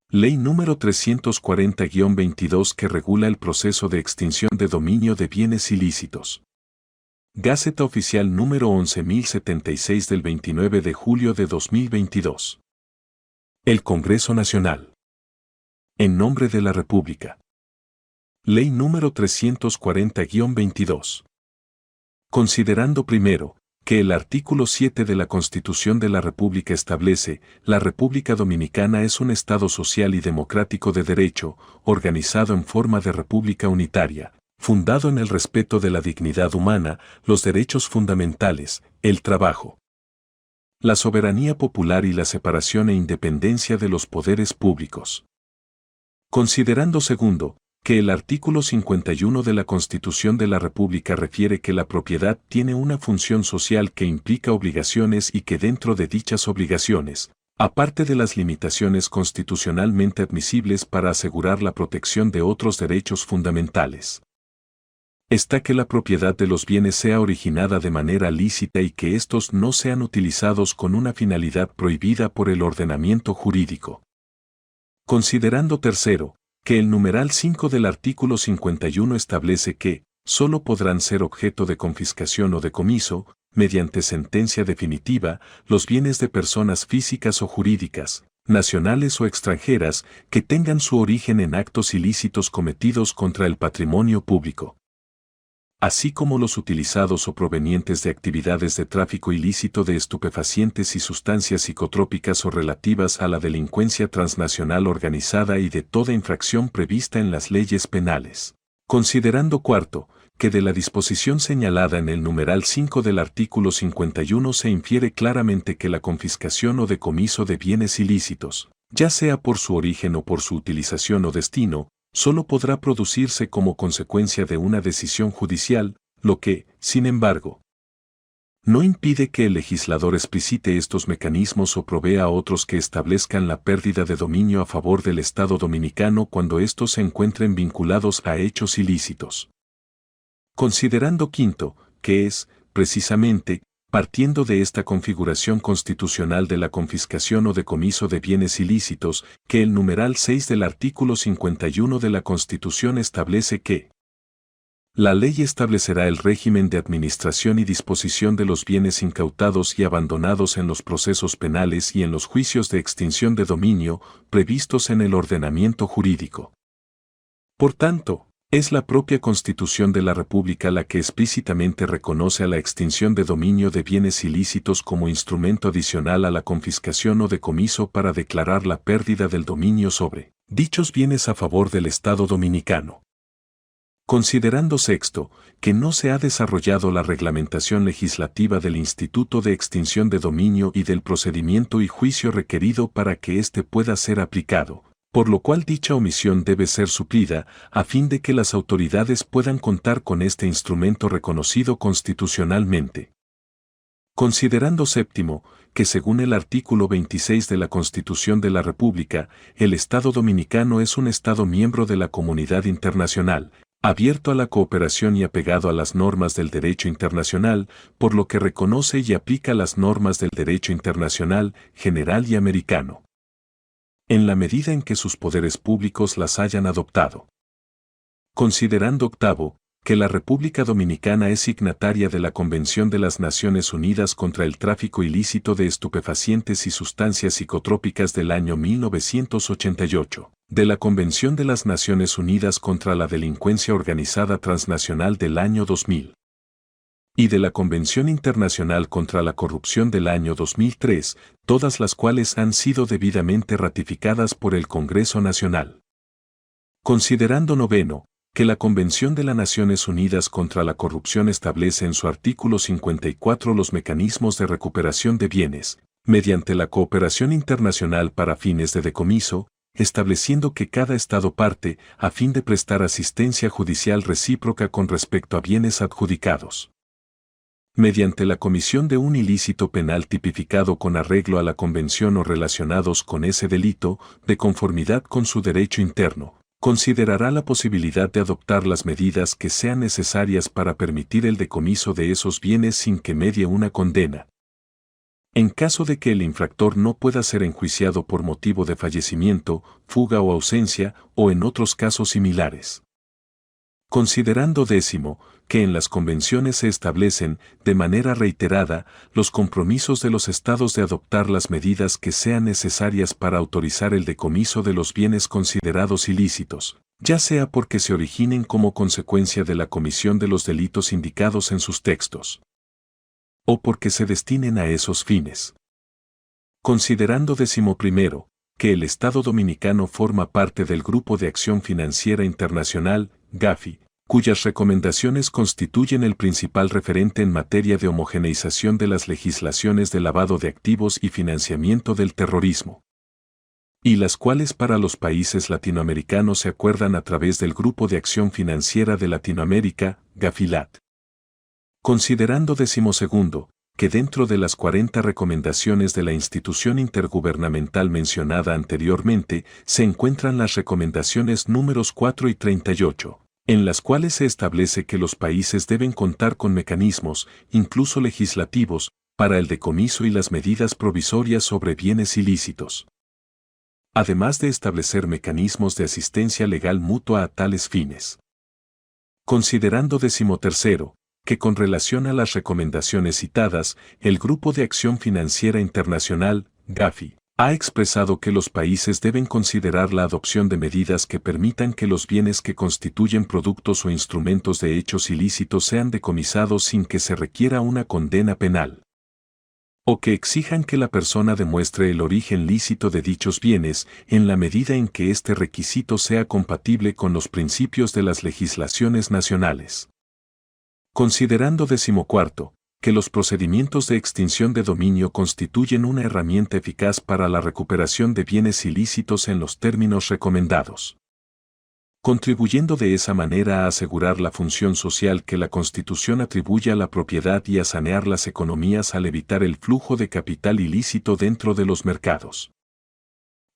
Ley número 340-22 que regula el proceso de extinción de dominio de bienes ilícitos. Gaceta Oficial número 11.076 del 29 de julio de 2022. El Congreso Nacional. En nombre de la República. Ley número 340-22. Considerando primero, que el artículo 7 de la Constitución de la República establece, la República Dominicana es un Estado social y democrático de derecho, organizado en forma de república unitaria, fundado en el respeto de la dignidad humana, los derechos fundamentales, el trabajo, la soberanía popular y la separación e independencia de los poderes públicos. Considerando segundo, que el artículo 51 de la Constitución de la República refiere que la propiedad tiene una función social que implica obligaciones y que dentro de dichas obligaciones, aparte de las limitaciones constitucionalmente admisibles para asegurar la protección de otros derechos fundamentales, está que la propiedad de los bienes sea originada de manera lícita y que éstos no sean utilizados con una finalidad prohibida por el ordenamiento jurídico. Considerando tercero, que el numeral 5 del artículo 51 establece que, solo podrán ser objeto de confiscación o decomiso, mediante sentencia definitiva, los bienes de personas físicas o jurídicas, nacionales o extranjeras, que tengan su origen en actos ilícitos cometidos contra el patrimonio público, así como los utilizados o provenientes de actividades de tráfico ilícito de estupefacientes y sustancias psicotrópicas o relativas a la delincuencia transnacional organizada y de toda infracción prevista en las leyes penales. Considerando cuarto, que de la disposición señalada en el numeral 5 del artículo 51 se infiere claramente que la confiscación o decomiso de bienes ilícitos, ya sea por su origen o por su utilización o destino, solo podrá producirse como consecuencia de una decisión judicial, lo que, sin embargo, no impide que el legislador explicite estos mecanismos o provea otros que establezcan la pérdida de dominio a favor del Estado dominicano cuando estos se encuentren vinculados a hechos ilícitos. Considerando quinto, que es, precisamente, partiendo de esta configuración constitucional de la confiscación o decomiso de bienes ilícitos, que el numeral 6 del artículo 51 de la Constitución establece que la ley establecerá el régimen de administración y disposición de los bienes incautados y abandonados en los procesos penales y en los juicios de extinción de dominio previstos en el ordenamiento jurídico. Por tanto, es la propia Constitución de la República la que explícitamente reconoce a la extinción de dominio de bienes ilícitos como instrumento adicional a la confiscación o decomiso para declarar la pérdida del dominio sobre dichos bienes a favor del Estado dominicano. Considerando sexto, que no se ha desarrollado la reglamentación legislativa del Instituto de Extinción de Dominio y del procedimiento y juicio requerido para que éste pueda ser aplicado, por lo cual dicha omisión debe ser suplida, a fin de que las autoridades puedan contar con este instrumento reconocido constitucionalmente. Considerando séptimo, que según el artículo 26 de la Constitución de la República, el Estado dominicano es un Estado miembro de la comunidad internacional, abierto a la cooperación y apegado a las normas del derecho internacional, por lo que reconoce y aplica las normas del derecho internacional, general y americano, en la medida en que sus poderes públicos las hayan adoptado. Considerando octavo, que la República Dominicana es signataria de la Convención de las Naciones Unidas contra el Tráfico Ilícito de Estupefacientes y Sustancias Psicotrópicas del año 1988, de la Convención de las Naciones Unidas contra la Delincuencia Organizada Transnacional del año 2000, y de la Convención Internacional contra la Corrupción del año 2003, todas las cuales han sido debidamente ratificadas por el Congreso Nacional. Considerando noveno, que la Convención de las Naciones Unidas contra la Corrupción establece en su artículo 54 los mecanismos de recuperación de bienes, mediante la cooperación internacional para fines de decomiso, estableciendo que cada Estado parte, a fin de prestar asistencia judicial recíproca con respecto a bienes adjudicados, mediante la comisión de un ilícito penal tipificado con arreglo a la Convención o relacionados con ese delito, de conformidad con su derecho interno, considerará la posibilidad de adoptar las medidas que sean necesarias para permitir el decomiso de esos bienes sin que medie una condena, En caso de que el infractor no pueda ser enjuiciado por motivo de fallecimiento, fuga o ausencia, o en otros casos similares. Considerando décimo, que en las convenciones se establecen, de manera reiterada, los compromisos de los estados de adoptar las medidas que sean necesarias para autorizar el decomiso de los bienes considerados ilícitos, ya sea porque se originen como consecuencia de la comisión de los delitos indicados en sus textos, o porque se destinen a esos fines. Considerando décimo primero, que el Estado Dominicano forma parte del Grupo de Acción Financiera Internacional, GAFI, cuyas recomendaciones constituyen el principal referente en materia de homogeneización de las legislaciones de lavado de activos y financiamiento del terrorismo, y las cuales para los países latinoamericanos se acuerdan a través del Grupo de Acción Financiera de Latinoamérica, GAFILAT. Considerando decimosegundo, que dentro de las 40 recomendaciones de la institución intergubernamental mencionada anteriormente se encuentran las recomendaciones números 4 y 38, en las cuales se establece que los países deben contar con mecanismos, incluso legislativos, para el decomiso y las medidas provisorias sobre bienes ilícitos, además de establecer mecanismos de asistencia legal mutua a tales fines. Considerando decimotercero, que con relación a las recomendaciones citadas, el Grupo de Acción Financiera Internacional, GAFI, ha expresado que los países deben considerar la adopción de medidas que permitan que los bienes que constituyen productos o instrumentos de hechos ilícitos sean decomisados sin que se requiera una condena penal, o que exijan que la persona demuestre el origen lícito de dichos bienes en la medida en que este requisito sea compatible con los principios de las legislaciones nacionales. Considerando decimocuarto, que los procedimientos de extinción de dominio constituyen una herramienta eficaz para la recuperación de bienes ilícitos en los términos recomendados, contribuyendo de esa manera a asegurar la función social que la Constitución atribuye a la propiedad y a sanear las economías al evitar el flujo de capital ilícito dentro de los mercados.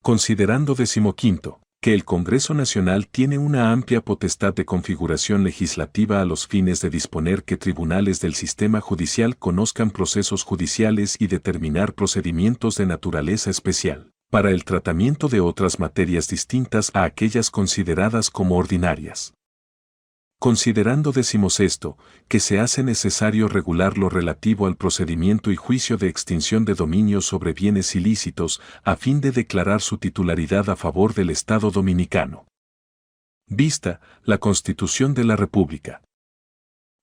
Considerando decimoquinto, que el Congreso Nacional tiene una amplia potestad de configuración legislativa a los fines de disponer que tribunales del sistema judicial conozcan procesos judiciales y determinar procedimientos de naturaleza especial, para el tratamiento de otras materias distintas a aquellas consideradas como ordinarias. Considerando decimosexto, que se hace necesario regular lo relativo al procedimiento y juicio de extinción de dominio sobre bienes ilícitos, a fin de declarar su titularidad a favor del Estado Dominicano. Vista la Constitución de la República.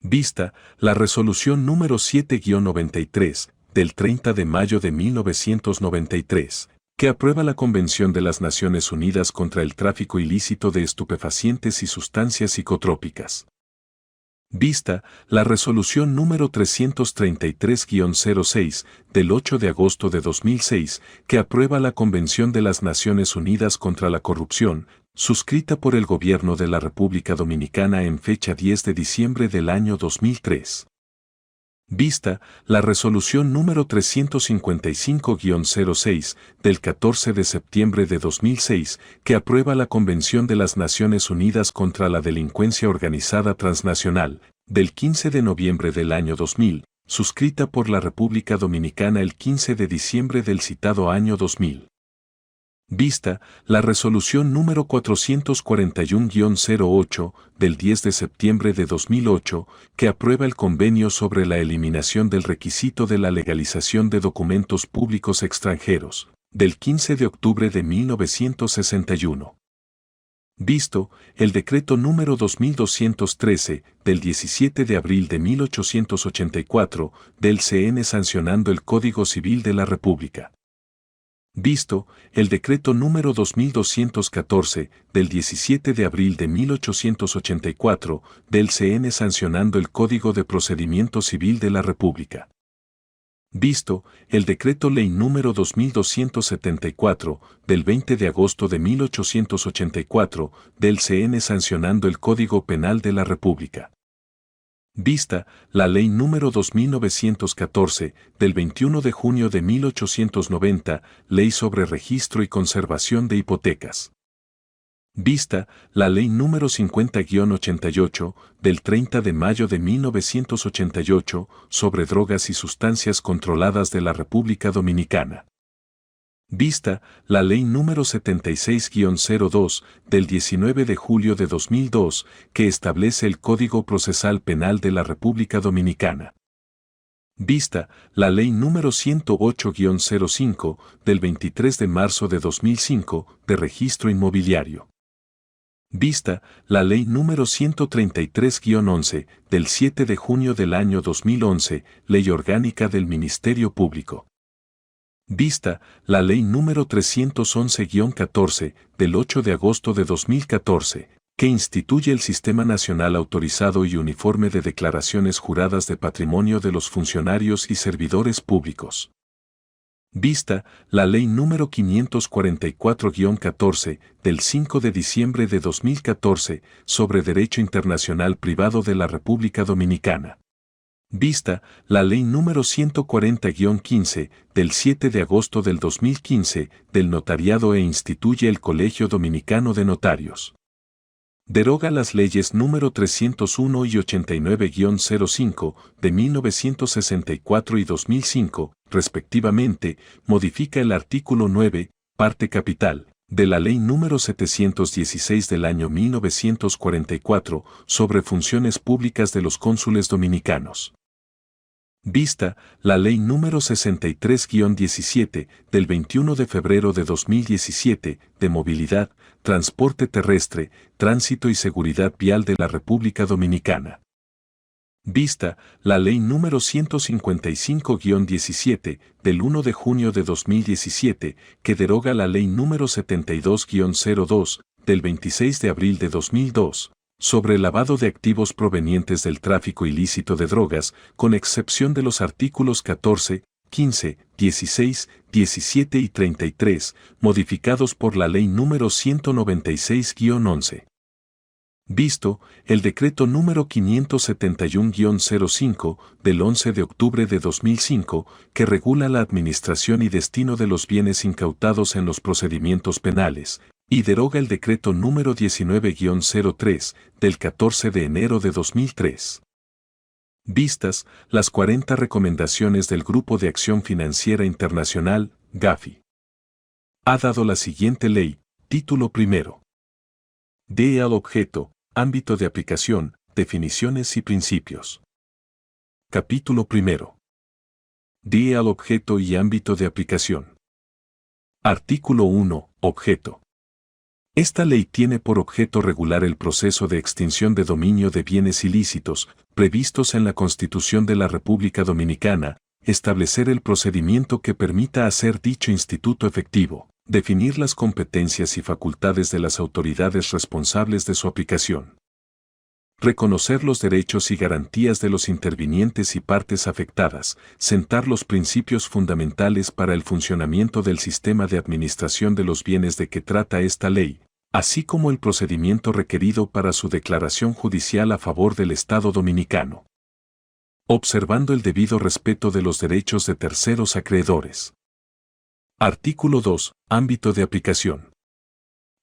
Vista la Resolución número 7-93, del 30 de mayo de 1993. Que aprueba la Convención de las Naciones Unidas contra el tráfico ilícito de estupefacientes y sustancias psicotrópicas. Vista la Resolución número 333-06, del 8 de agosto de 2006, que aprueba la Convención de las Naciones Unidas contra la Corrupción, suscrita por el Gobierno de la República Dominicana en fecha 10 de diciembre del año 2003. Vista la Resolución número 355-06, del 14 de septiembre de 2006, que aprueba la Convención de las Naciones Unidas contra la Delincuencia Organizada Transnacional, del 15 de noviembre del año 2000, suscrita por la República Dominicana el 15 de diciembre del citado año 2000. Vista la Resolución número 441-08, del 10 de septiembre de 2008, que aprueba el Convenio sobre la eliminación del requisito de la legalización de documentos públicos extranjeros, del 15 de octubre de 1961. Visto el Decreto número 2213, del 17 de abril de 1884, del CN sancionando el Código Civil de la República. Visto el Decreto número 2214, del 17 de abril de 1884, del CN sancionando el Código de Procedimiento Civil de la República. Visto el Decreto Ley número 2274, del 20 de agosto de 1884, del CN sancionando el Código Penal de la República. Vista la Ley número 2914, del 21 de junio de 1890, Ley sobre Registro y Conservación de Hipotecas. Vista la Ley número 50-88 del 30 de mayo de 1988 sobre drogas y sustancias controladas de la República Dominicana. Vista la Ley número 76-02 del 19 de julio de 2002 que establece el Código Procesal Penal de la República Dominicana. Vista la Ley número 108-05 del 23 de marzo de 2005 de Registro Inmobiliario. Vista la Ley número 133-11 del 7 de junio del año 2011, Ley Orgánica del Ministerio Público. Vista la Ley número 311-14 del 8 de agosto de 2014, que instituye el Sistema Nacional Autorizado y Uniforme de Declaraciones Juradas de Patrimonio de los Funcionarios y Servidores Públicos. Vista la Ley número 544-14 del 5 de diciembre de 2014 sobre Derecho Internacional Privado de la República Dominicana. Vista la Ley número 140-15 del 7 de agosto del 2015 del Notariado e instituye el Colegio Dominicano de Notarios. Deroga las leyes número 301 y 89-05 de 1964 y 2005, respectivamente, modifica el artículo 9, parte capital, de la Ley número 716 del año 1944 sobre funciones públicas de los cónsules dominicanos. Vista la Ley número 63-17 del 21 de febrero de 2017 de movilidad, transporte terrestre, tránsito y seguridad vial de la República Dominicana. Vista la Ley número 155-17 del 1 de junio de 2017 que deroga la Ley número 72-02 del 26 de abril de 2002. Sobre el lavado de activos provenientes del tráfico ilícito de drogas, con excepción de los artículos 14, 15, 16, 17 y 33, modificados por la Ley número 196-11. Visto el decreto número 571-05 del 11 de octubre de 2005, que regula la administración y destino de los bienes incautados en los procedimientos penales, y deroga el decreto número 19-03 del 14 de enero de 2003. Vistas las 40 recomendaciones del Grupo de Acción Financiera Internacional, GAFI. Ha dado la siguiente ley, título primero. De al objeto, ámbito de aplicación, definiciones y principios. Capítulo primero. De al objeto y ámbito de aplicación. Artículo 1, objeto. Esta ley tiene por objeto regular el proceso de extinción de dominio de bienes ilícitos, previstos en la Constitución de la República Dominicana, establecer el procedimiento que permita hacer dicho instituto efectivo, definir las competencias y facultades de las autoridades responsables de su aplicación, reconocer los derechos y garantías de los intervinientes y partes afectadas, sentar los principios fundamentales para el funcionamiento del sistema de administración de los bienes de que trata esta ley, así como el procedimiento requerido para su declaración judicial a favor del Estado dominicano, observando el debido respeto de los derechos de terceros acreedores. Artículo 2. Ámbito de aplicación.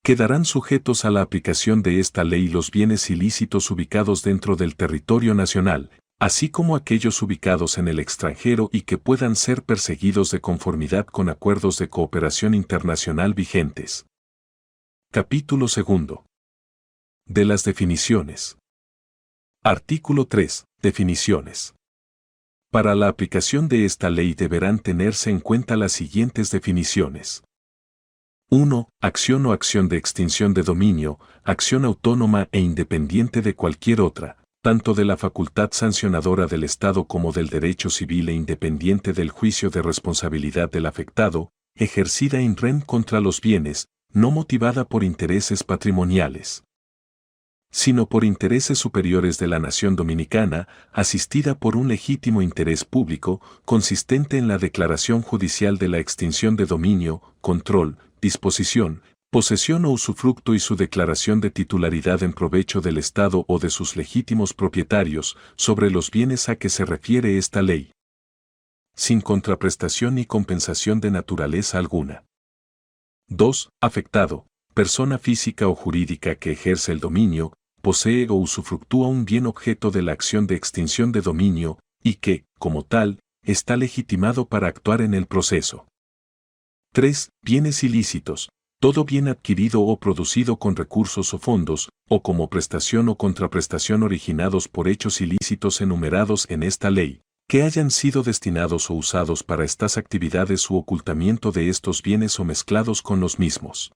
Quedarán sujetos a la aplicación de esta ley los bienes ilícitos ubicados dentro del territorio nacional, así como aquellos ubicados en el extranjero y que puedan ser perseguidos de conformidad con acuerdos de cooperación internacional vigentes. Capítulo 2. De las definiciones. Artículo 3. Definiciones. Para la aplicación de esta ley deberán tenerse en cuenta las siguientes definiciones. 1. Acción o acción de extinción de dominio, acción autónoma e independiente de cualquier otra, tanto de la facultad sancionadora del Estado como del derecho civil e independiente del juicio de responsabilidad del afectado, ejercida in rem contra los bienes, no motivada por intereses patrimoniales, sino por intereses superiores de la nación dominicana, asistida por un legítimo interés público, consistente en la declaración judicial de la extinción de dominio, control, disposición, posesión o usufructo y su declaración de titularidad en provecho del Estado o de sus legítimos propietarios sobre los bienes a que se refiere esta ley, sin contraprestación ni compensación de naturaleza alguna. 2. Afectado, persona física o jurídica que ejerce el dominio, posee o usufructúa un bien objeto de la acción de extinción de dominio, y que, como tal, está legitimado para actuar en el proceso. 3. Bienes ilícitos. Todo bien adquirido o producido con recursos o fondos, o como prestación o contraprestación originados por hechos ilícitos enumerados en esta ley, que hayan sido destinados o usados para estas actividades u ocultamiento de estos bienes o mezclados con los mismos.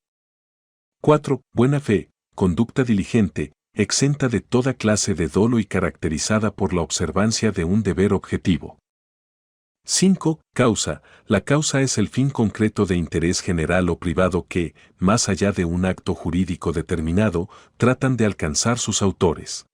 4. Buena fe, conducta diligente, exenta de toda clase de dolo y caracterizada por la observancia de un deber objetivo. 5. Causa. La causa es el fin concreto de interés general o privado que, más allá de un acto jurídico determinado, tratan de alcanzar sus autores.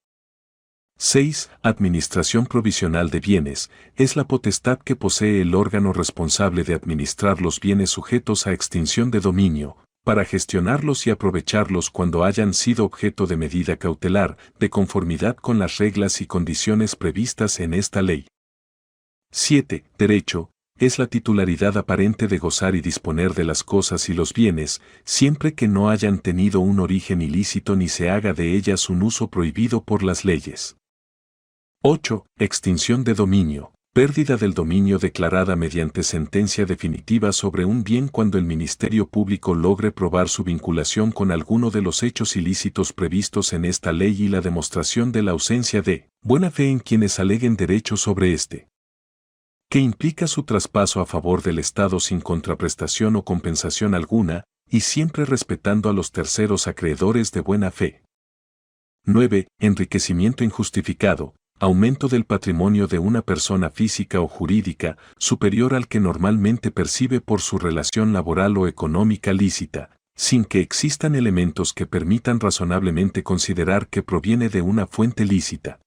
6. Administración provisional de bienes. Es la potestad que posee el órgano responsable de administrar los bienes sujetos a extinción de dominio, para gestionarlos y aprovecharlos cuando hayan sido objeto de medida cautelar, de conformidad con las reglas y condiciones previstas en esta ley. 7. Derecho. Es la titularidad aparente de gozar y disponer de las cosas y los bienes, siempre que no hayan tenido un origen ilícito ni se haga de ellas un uso prohibido por las leyes. 8. Extinción de dominio. Pérdida del dominio declarada mediante sentencia definitiva sobre un bien cuando el Ministerio Público logre probar su vinculación con alguno de los hechos ilícitos previstos en esta ley y la demostración de la ausencia de buena fe en quienes aleguen derecho sobre este, que implica su traspaso a favor del Estado sin contraprestación o compensación alguna, y siempre respetando a los terceros acreedores de buena fe. 9. Enriquecimiento injustificado. Aumento del patrimonio de una persona física o jurídica, superior al que normalmente percibe por su relación laboral o económica lícita, sin que existan elementos que permitan razonablemente considerar que proviene de una fuente lícita.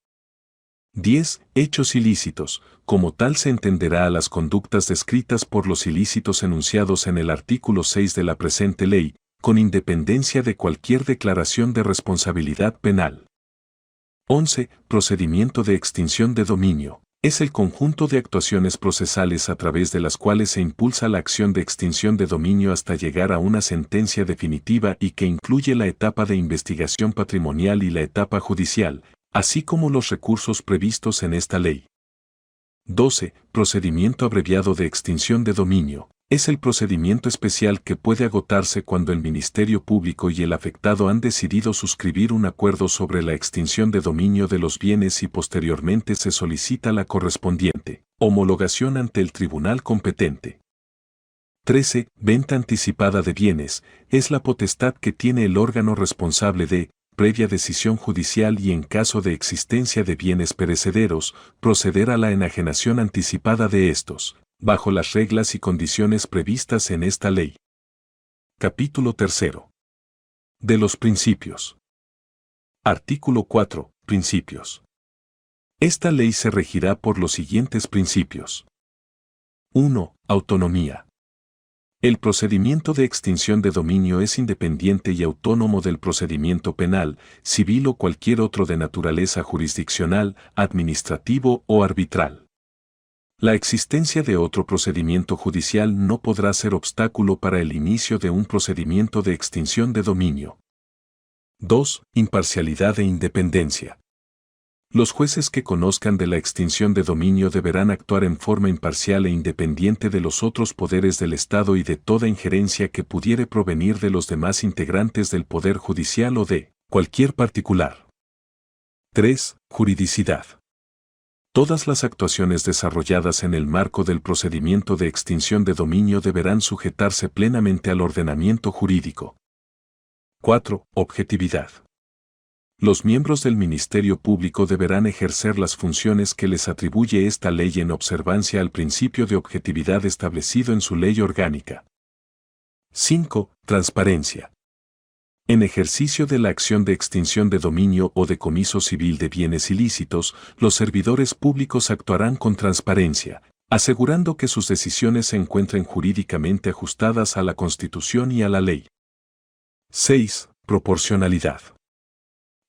10. Hechos ilícitos. Como tal se entenderá a las conductas descritas por los ilícitos enunciados en el artículo 6 de la presente ley, con independencia de cualquier declaración de responsabilidad penal. 11. Procedimiento de extinción de dominio. Es el conjunto de actuaciones procesales a través de las cuales se impulsa la acción de extinción de dominio hasta llegar a una sentencia definitiva y que incluye la etapa de investigación patrimonial y la etapa judicial, así como los recursos previstos en esta ley. 12. Procedimiento abreviado de extinción de dominio. Es el procedimiento especial que puede agotarse cuando el Ministerio Público y el afectado han decidido suscribir un acuerdo sobre la extinción de dominio de los bienes y posteriormente se solicita la correspondiente homologación ante el tribunal competente. 13. Venta anticipada de bienes. Es la potestad que tiene el órgano responsable de, previa decisión judicial y en caso de existencia de bienes perecederos, proceder a la enajenación anticipada de estos, bajo las reglas y condiciones previstas en esta ley. Capítulo 3. De los principios. Artículo 4. Principios. Esta ley se regirá por los siguientes principios. 1. Autonomía. El procedimiento de extinción de dominio es independiente y autónomo del procedimiento penal, civil o cualquier otro de naturaleza jurisdiccional, administrativo o arbitral. La existencia de otro procedimiento judicial no podrá ser obstáculo para el inicio de un procedimiento de extinción de dominio. 2. Imparcialidad e independencia. Los jueces que conozcan de la extinción de dominio deberán actuar en forma imparcial e independiente de los otros poderes del Estado y de toda injerencia que pudiere provenir de los demás integrantes del Poder Judicial o de cualquier particular. 3. Juridicidad. Todas las actuaciones desarrolladas en el marco del procedimiento de extinción de dominio deberán sujetarse plenamente al ordenamiento jurídico. 4. Objetividad. Los miembros del Ministerio Público deberán ejercer las funciones que les atribuye esta ley en observancia al principio de objetividad establecido en su ley orgánica. 5. Transparencia. En ejercicio de la acción de extinción de dominio o decomiso civil de bienes ilícitos, los servidores públicos actuarán con transparencia, asegurando que sus decisiones se encuentren jurídicamente ajustadas a la Constitución y a la ley. 6. Proporcionalidad.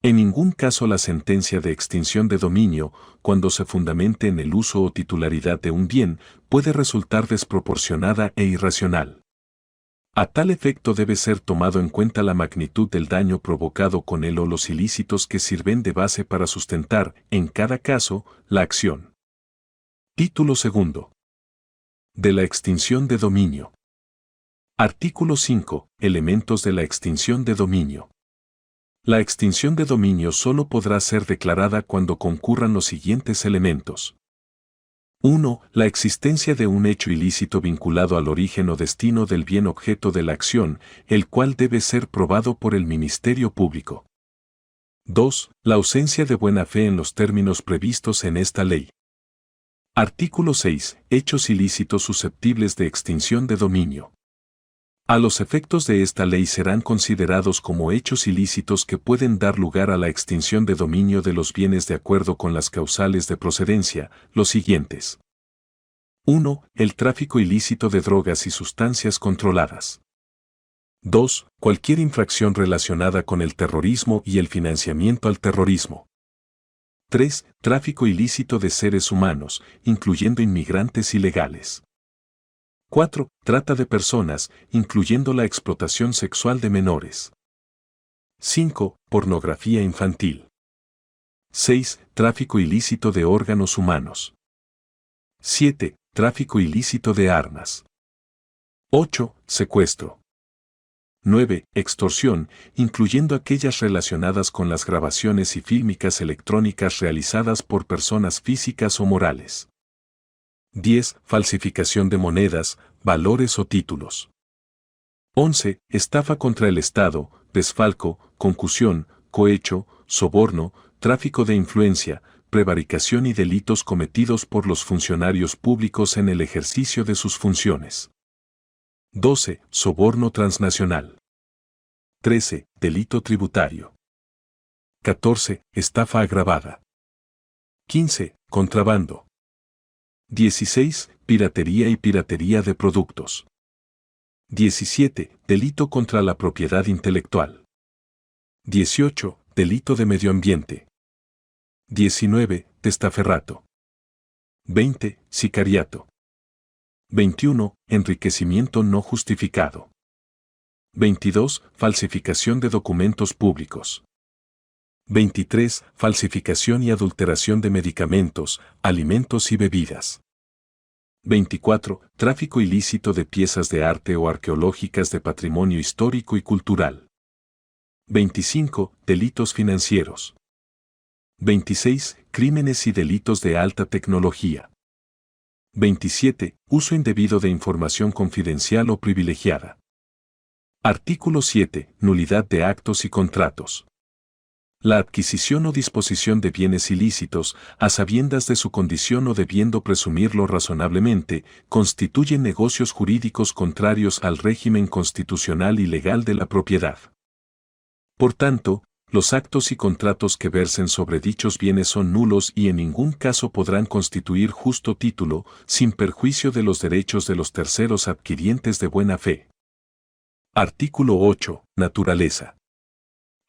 En ningún caso la sentencia de extinción de dominio, cuando se fundamente en el uso o titularidad de un bien, puede resultar desproporcionada e irracional. A tal efecto debe ser tomado en cuenta la magnitud del daño provocado con él o los ilícitos que sirven de base para sustentar, en cada caso, la acción. Título segundo. De la extinción de dominio. Artículo 5. Elementos de la extinción de dominio. La extinción de dominio solo podrá ser declarada cuando concurran los siguientes elementos. 1. La existencia de un hecho ilícito vinculado al origen o destino del bien objeto de la acción, el cual debe ser probado por el Ministerio Público. 2. La ausencia de buena fe en los términos previstos en esta ley. Artículo 6. Hechos ilícitos susceptibles de extinción de dominio. A los efectos de esta ley serán considerados como hechos ilícitos que pueden dar lugar a la extinción de dominio de los bienes de acuerdo con las causales de procedencia, los siguientes. 1. El tráfico ilícito de drogas y sustancias controladas. 2. Cualquier infracción relacionada con el terrorismo y el financiamiento al terrorismo. 3. Tráfico ilícito de seres humanos, incluyendo inmigrantes ilegales. 4. Trata de personas, incluyendo la explotación sexual de menores. 5. Pornografía infantil. 6. Tráfico ilícito de órganos humanos. 7. Tráfico ilícito de armas. 8. Secuestro. 9. Extorsión, incluyendo aquellas relacionadas con las grabaciones y fílmicas electrónicas realizadas por personas físicas o morales. 10. Falsificación de monedas, valores o títulos. 11. Estafa contra el Estado, desfalco, concusión, cohecho, soborno, tráfico de influencia, prevaricación y delitos cometidos por los funcionarios públicos en el ejercicio de sus funciones. 12. Soborno transnacional. 13. Delito tributario. 14. Estafa agravada. 15. Contrabando. 16. Piratería y piratería de productos. 17. Delito contra la propiedad intelectual. 18. Delito de medio ambiente. 19. Testaferrato. 20. Sicariato. 21. Enriquecimiento no justificado. 22. Falsificación de documentos públicos. 23. Falsificación y adulteración de medicamentos, alimentos y bebidas. 24. Tráfico ilícito de piezas de arte o arqueológicas de patrimonio histórico y cultural. 25. Delitos financieros. 26. Crímenes y delitos de alta tecnología. 27. Uso indebido de información confidencial o privilegiada. Artículo 7. Nulidad de actos y contratos. La adquisición o disposición de bienes ilícitos, a sabiendas de su condición o debiendo presumirlo razonablemente, constituyen negocios jurídicos contrarios al régimen constitucional y legal de la propiedad. Por tanto, los actos y contratos que versen sobre dichos bienes son nulos y en ningún caso podrán constituir justo título, sin perjuicio de los derechos de los terceros adquirientes de buena fe. Artículo 8. Naturaleza.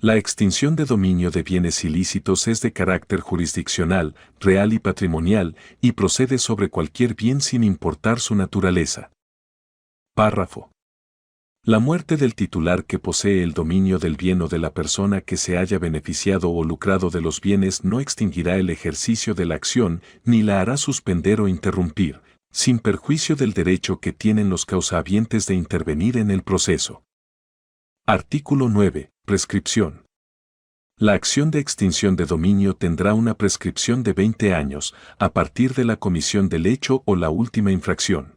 La extinción de dominio de bienes ilícitos es de carácter jurisdiccional, real y patrimonial, y procede sobre cualquier bien sin importar su naturaleza. Párrafo. La muerte del titular que posee el dominio del bien o de la persona que se haya beneficiado o lucrado de los bienes no extinguirá el ejercicio de la acción, ni la hará suspender o interrumpir, sin perjuicio del derecho que tienen los causahabientes de intervenir en el proceso. Artículo 9. Prescripción. La acción de extinción de dominio tendrá una prescripción de 20 años, a partir de la comisión del hecho o la última infracción.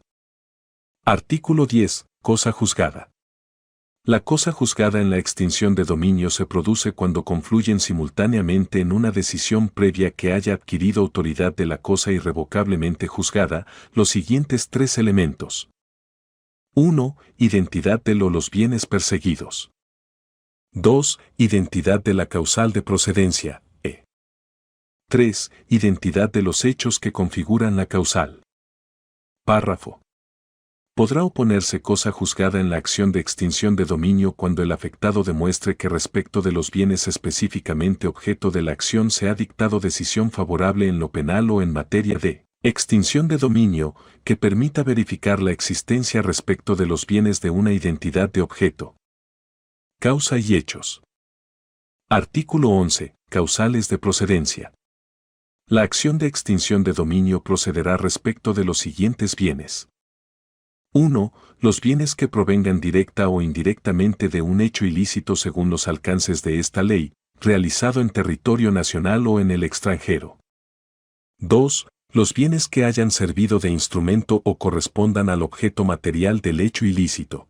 Artículo 10. Cosa juzgada. La cosa juzgada en la extinción de dominio se produce cuando confluyen simultáneamente en una decisión previa que haya adquirido autoridad de la cosa irrevocablemente juzgada, los siguientes tres elementos. 1. Identidad de los bienes perseguidos. 2. Identidad de la causal de procedencia, 3. Identidad de los hechos que configuran la causal. Párrafo. Podrá oponerse cosa juzgada en la acción de extinción de dominio cuando el afectado demuestre que respecto de los bienes específicamente objeto de la acción se ha dictado decisión favorable en lo penal o en materia de Extinción de dominio, que permita verificar la existencia respecto de los bienes de una identidad de objeto. Causa y hechos. Artículo 11. Causales de procedencia. La acción de extinción de dominio procederá respecto de los siguientes bienes. 1. Los bienes que provengan directa o indirectamente de un hecho ilícito según los alcances de esta ley, realizado en territorio nacional o en el extranjero. 2. Los bienes que hayan servido de instrumento o correspondan al objeto material del hecho ilícito.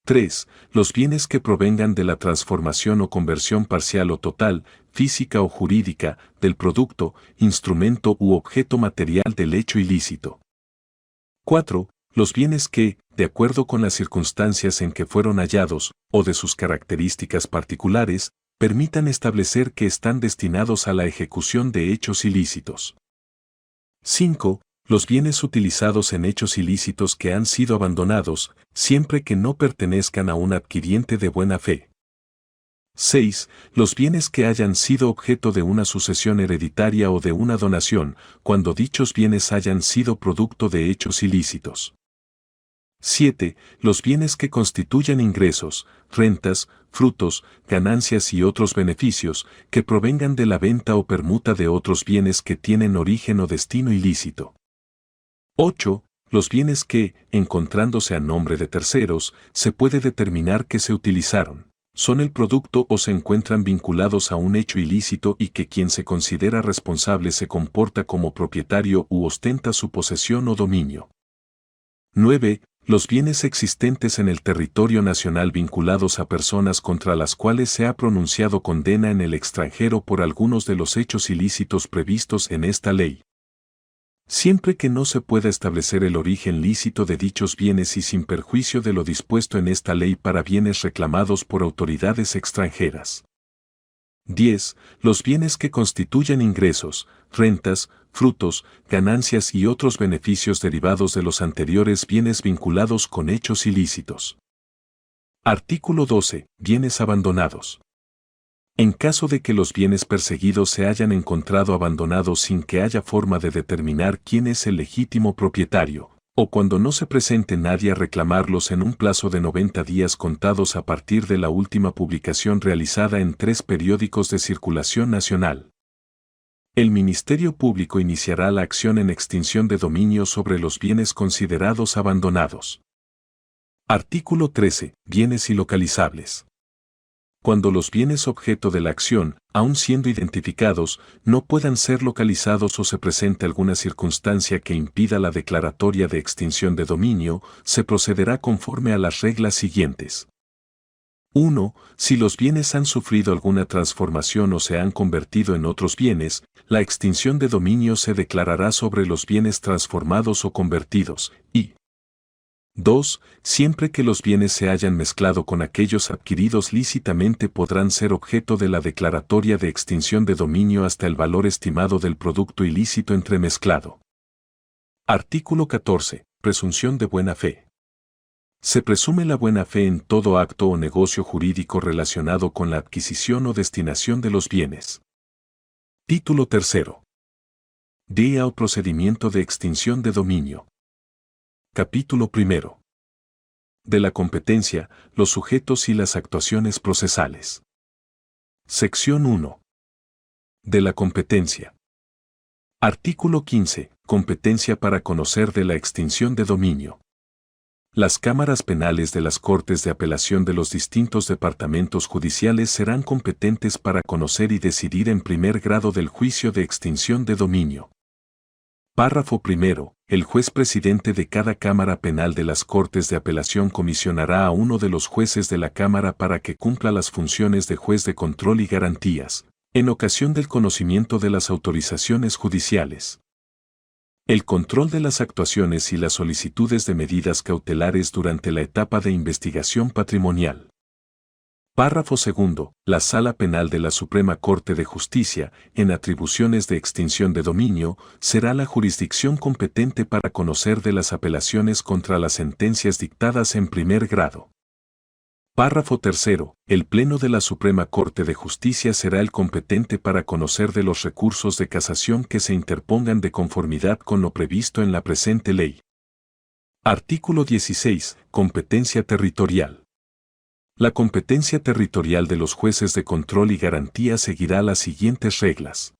3. Los bienes que provengan de la transformación o conversión parcial o total, física o jurídica, del producto, instrumento u objeto material del hecho ilícito. 4. Los bienes que, de acuerdo con las circunstancias en que fueron hallados, o de sus características particulares, permitan establecer que están destinados a la ejecución de hechos ilícitos. 5. Los bienes utilizados en hechos ilícitos que han sido abandonados, siempre que no pertenezcan a un adquiriente de buena fe. 6. Los bienes que hayan sido objeto de una sucesión hereditaria o de una donación, cuando dichos bienes hayan sido producto de hechos ilícitos. 7. Los bienes que constituyan ingresos, rentas, frutos, ganancias y otros beneficios que provengan de la venta o permuta de otros bienes que tienen origen o destino ilícito. 8. Los bienes que, encontrándose a nombre de terceros, se puede determinar que se utilizaron, son el producto o se encuentran vinculados a un hecho ilícito y que quien se considera responsable se comporta como propietario u ostenta su posesión o dominio. 9. Los bienes existentes en el territorio nacional vinculados a personas contra las cuales se ha pronunciado condena en el extranjero por algunos de los hechos ilícitos previstos en esta ley. Siempre que no se pueda establecer el origen lícito de dichos bienes y sin perjuicio de lo dispuesto en esta ley para bienes reclamados por autoridades extranjeras. 10. Los bienes que constituyan ingresos, rentas, frutos, ganancias y otros beneficios derivados de los anteriores bienes vinculados con hechos ilícitos. Artículo 12. Bienes abandonados. En caso de que los bienes perseguidos se hayan encontrado abandonados sin que haya forma de determinar quién es el legítimo propietario, o cuando no se presente nadie a reclamarlos en un plazo de 90 días contados a partir de la última publicación realizada en 3 periódicos de circulación nacional, el Ministerio Público iniciará la acción en extinción de dominio sobre los bienes considerados abandonados. Artículo 13. Bienes ilocalizables. Cuando los bienes objeto de la acción, aun siendo identificados, no puedan ser localizados o se presente alguna circunstancia que impida la declaratoria de extinción de dominio, se procederá conforme a las reglas siguientes. 1. Si los bienes han sufrido alguna transformación o se han convertido en otros bienes, la extinción de dominio se declarará sobre los bienes transformados o convertidos, y 2. Siempre que los bienes se hayan mezclado con aquellos adquiridos lícitamente podrán ser objeto de la declaratoria de extinción de dominio hasta el valor estimado del producto ilícito entremezclado. Artículo 14. Presunción de buena fe. Se presume la buena fe en todo acto o negocio jurídico relacionado con la adquisición o destinación de los bienes. Título 3. Día o procedimiento de extinción de dominio. Capítulo 1. De la competencia, los sujetos y las actuaciones procesales. Sección 1. De la competencia. Artículo 15. Competencia para conocer de la extinción de dominio. Las cámaras penales de las Cortes de Apelación de los distintos departamentos judiciales serán competentes para conocer y decidir en primer grado del juicio de extinción de dominio. Párrafo 1. El juez presidente de cada Cámara Penal de las Cortes de Apelación comisionará a uno de los jueces de la Cámara para que cumpla las funciones de juez de control y garantías, en ocasión del conocimiento de las autorizaciones judiciales. El control de las actuaciones y las solicitudes de medidas cautelares durante la etapa de investigación patrimonial. Párrafo 2. La Sala Penal de la Suprema Corte de Justicia, en atribuciones de extinción de dominio, será la jurisdicción competente para conocer de las apelaciones contra las sentencias dictadas en primer grado. Párrafo tercero. El Pleno de la Suprema Corte de Justicia será el competente para conocer de los recursos de casación que se interpongan de conformidad con lo previsto en la presente ley. Artículo 16. Competencia territorial. La competencia territorial de los jueces de control y garantía seguirá las siguientes reglas.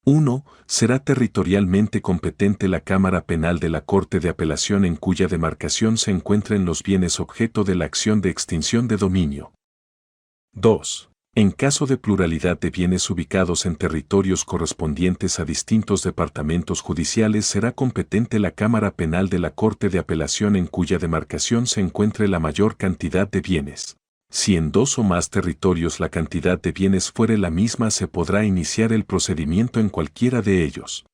1. Será territorialmente competente la Cámara Penal de la Corte de Apelación en cuya demarcación se encuentren los bienes objeto de la acción de extinción de dominio. 2. En caso de pluralidad de bienes ubicados en territorios correspondientes a distintos departamentos judiciales, será competente la Cámara Penal de la Corte de Apelación en cuya demarcación se encuentre la mayor cantidad de bienes. Si en dos o más territorios la cantidad de bienes fuere la misma, se podrá iniciar el procedimiento en cualquiera de ellos.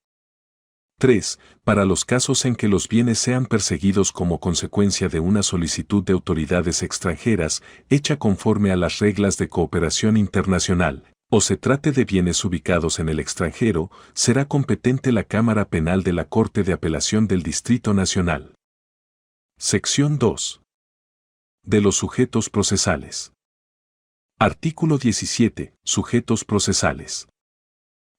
3. Para los casos en que los bienes sean perseguidos como consecuencia de una solicitud de autoridades extranjeras, hecha conforme a las reglas de cooperación internacional, o se trate de bienes ubicados en el extranjero, será competente la Cámara Penal de la Corte de Apelación del Distrito Nacional. Sección 2. De los sujetos procesales. Artículo 17. Sujetos procesales.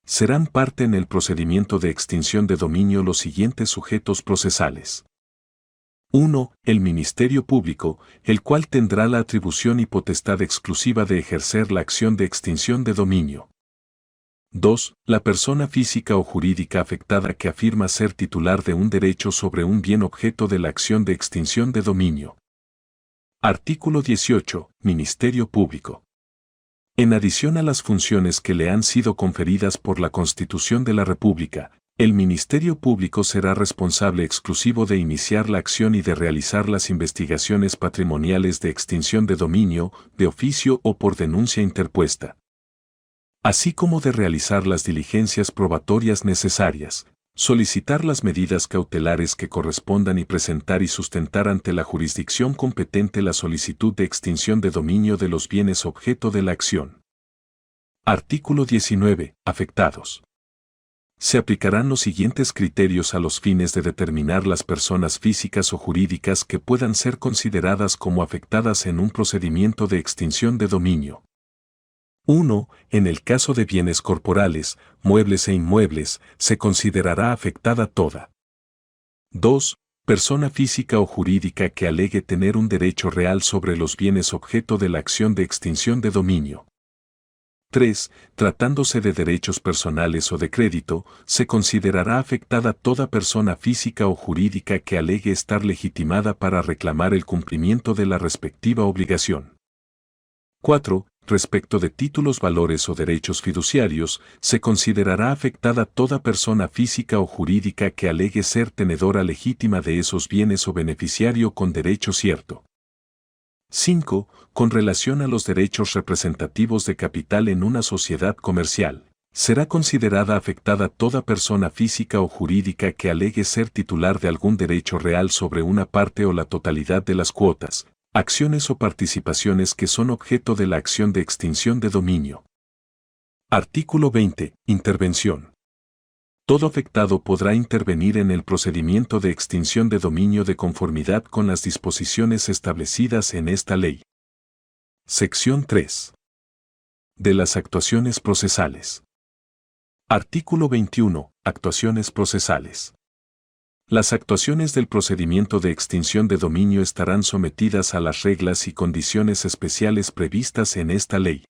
Serán parte en el procedimiento de extinción de dominio los siguientes sujetos procesales. 1. El Ministerio Público, el cual tendrá la atribución y potestad exclusiva de ejercer la acción de extinción de dominio. 2. La persona física o jurídica afectada que afirma ser titular de un derecho sobre un bien objeto de la acción de extinción de dominio. Artículo 18. Ministerio Público. En adición a las funciones que le han sido conferidas por la Constitución de la República, el Ministerio Público será responsable exclusivo de iniciar la acción y de realizar las investigaciones patrimoniales de extinción de dominio, de oficio o por denuncia interpuesta, así como de realizar las diligencias probatorias necesarias, solicitar las medidas cautelares que correspondan y presentar y sustentar ante la jurisdicción competente la solicitud de extinción de dominio de los bienes objeto de la acción. Artículo 19. Afectados. Se aplicarán los siguientes criterios a los fines de determinar las personas físicas o jurídicas que puedan ser consideradas como afectadas en un procedimiento de extinción de dominio. 1. En el caso de bienes corporales, muebles e inmuebles, se considerará afectada toda. 2. Persona física o jurídica que alegue tener un derecho real sobre los bienes objeto de la acción de extinción de dominio. 3. Tratándose de derechos personales o de crédito, se considerará afectada toda persona física o jurídica que alegue estar legitimada para reclamar el cumplimiento de la respectiva obligación. 4. Respecto de títulos, valores o derechos fiduciarios, se considerará afectada toda persona física o jurídica que alegue ser tenedora legítima de esos bienes o beneficiario con derecho cierto. 5. Con relación a los derechos representativos de capital en una sociedad comercial, será considerada afectada toda persona física o jurídica que alegue ser titular de algún derecho real sobre una parte o la totalidad de las cuotas, acciones o participaciones que son objeto de la acción de extinción de dominio. Artículo 20. Intervención. Todo afectado podrá intervenir en el procedimiento de extinción de dominio de conformidad con las disposiciones establecidas en esta ley. Sección 3. De las actuaciones procesales. Artículo 21. Actuaciones procesales. Las actuaciones del procedimiento de extinción de dominio estarán sometidas a las reglas y condiciones especiales previstas en esta ley.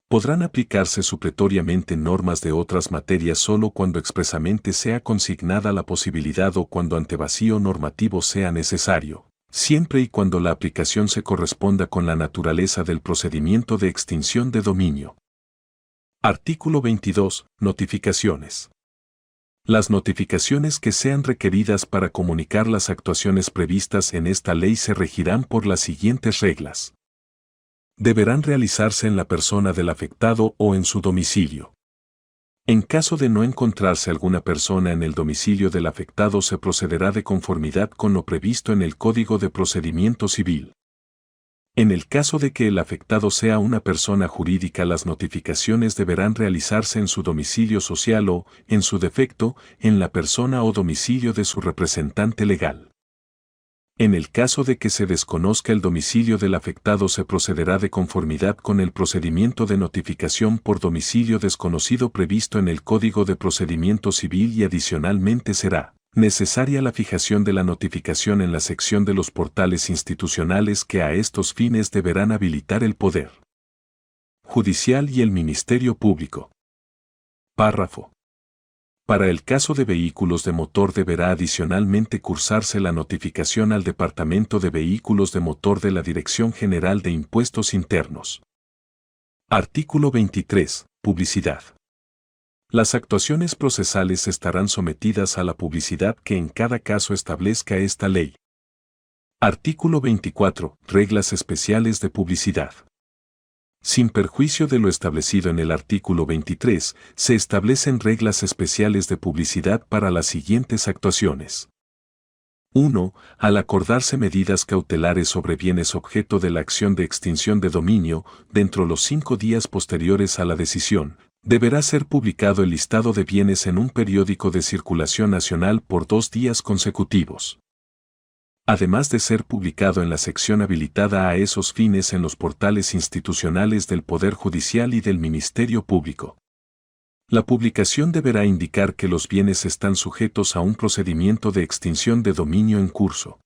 Podrán aplicarse supletoriamente normas de otras materias solo cuando expresamente sea consignada la posibilidad o cuando ante vacío normativo sea necesario, siempre y cuando la aplicación se corresponda con la naturaleza del procedimiento de extinción de dominio. Artículo 22. Notificaciones. Las notificaciones que sean requeridas para comunicar las actuaciones previstas en esta ley se regirán por las siguientes reglas. Deberán realizarse en la persona del afectado o en su domicilio. En caso de no encontrarse alguna persona en el domicilio del afectado, se procederá de conformidad con lo previsto en el Código de Procedimiento Civil. En el caso de que el afectado sea una persona jurídica, las notificaciones deberán realizarse en su domicilio social o, en su defecto, en la persona o domicilio de su representante legal. En el caso de que se desconozca el domicilio del afectado, se procederá de conformidad con el procedimiento de notificación por domicilio desconocido previsto en el Código de Procedimiento Civil y adicionalmente será necesaria la fijación de la notificación en la sección de los portales institucionales que a estos fines deberán habilitar el Poder Judicial y el Ministerio Público. Párrafo. Para el caso de vehículos de motor deberá adicionalmente cursarse la notificación al Departamento de Vehículos de Motor de la Dirección General de Impuestos Internos. Artículo 23. Publicidad. Las actuaciones procesales estarán sometidas a la publicidad que en cada caso establezca esta ley. Artículo 24. Reglas especiales de publicidad. Sin perjuicio de lo establecido en el artículo 23, se establecen reglas especiales de publicidad para las siguientes actuaciones. 1. Al acordarse medidas cautelares sobre bienes objeto de la acción de extinción de dominio, dentro de los 5 días posteriores a la decisión, deberá ser publicado el listado de bienes en un periódico de circulación nacional por 2 días consecutivos. Además de ser publicado en la sección habilitada a esos fines en los portales institucionales del Poder Judicial y del Ministerio Público. La publicación deberá indicar que los bienes están sujetos a un procedimiento de extinción de dominio en curso.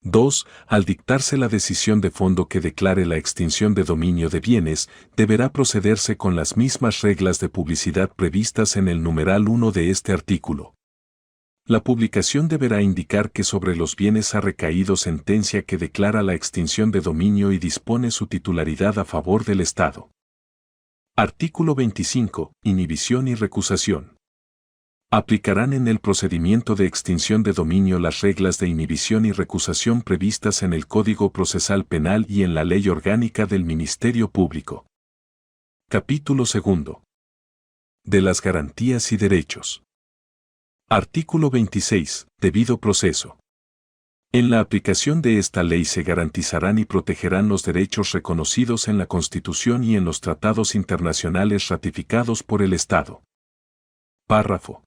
2. Al dictarse la decisión de fondo que declare la extinción de dominio de bienes, deberá procederse con las mismas reglas de publicidad previstas en el numeral 1 de este artículo. La publicación deberá indicar que sobre los bienes ha recaído sentencia que declara la extinción de dominio y dispone su titularidad a favor del Estado. Artículo 25. Inhibición y recusación. Aplicarán en el procedimiento de extinción de dominio las reglas de inhibición y recusación previstas en el Código Procesal Penal y en la Ley Orgánica del Ministerio Público. Capítulo 2. De las garantías y derechos. Artículo 26. Debido proceso. En la aplicación de esta ley se garantizarán y protegerán los derechos reconocidos en la Constitución y en los tratados internacionales ratificados por el Estado. Párrafo.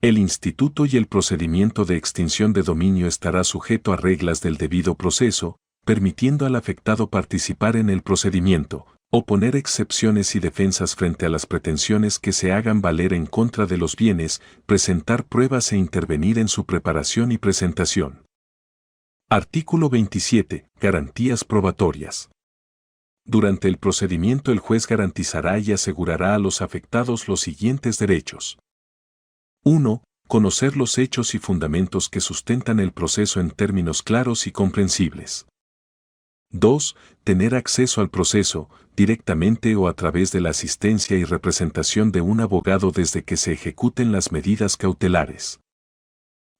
El instituto y el procedimiento de extinción de dominio estará sujeto a reglas del debido proceso, permitiendo al afectado participar en el procedimiento, oponer excepciones y defensas frente a las pretensiones que se hagan valer en contra de los bienes, presentar pruebas e intervenir en su preparación y presentación. Artículo 27. Garantías probatorias. Durante el procedimiento el juez garantizará y asegurará a los afectados los siguientes derechos. 1. Conocer los hechos y fundamentos que sustentan el proceso en términos claros y comprensibles. 2. Tener acceso al proceso, directamente o a través de la asistencia y representación de un abogado desde que se ejecuten las medidas cautelares.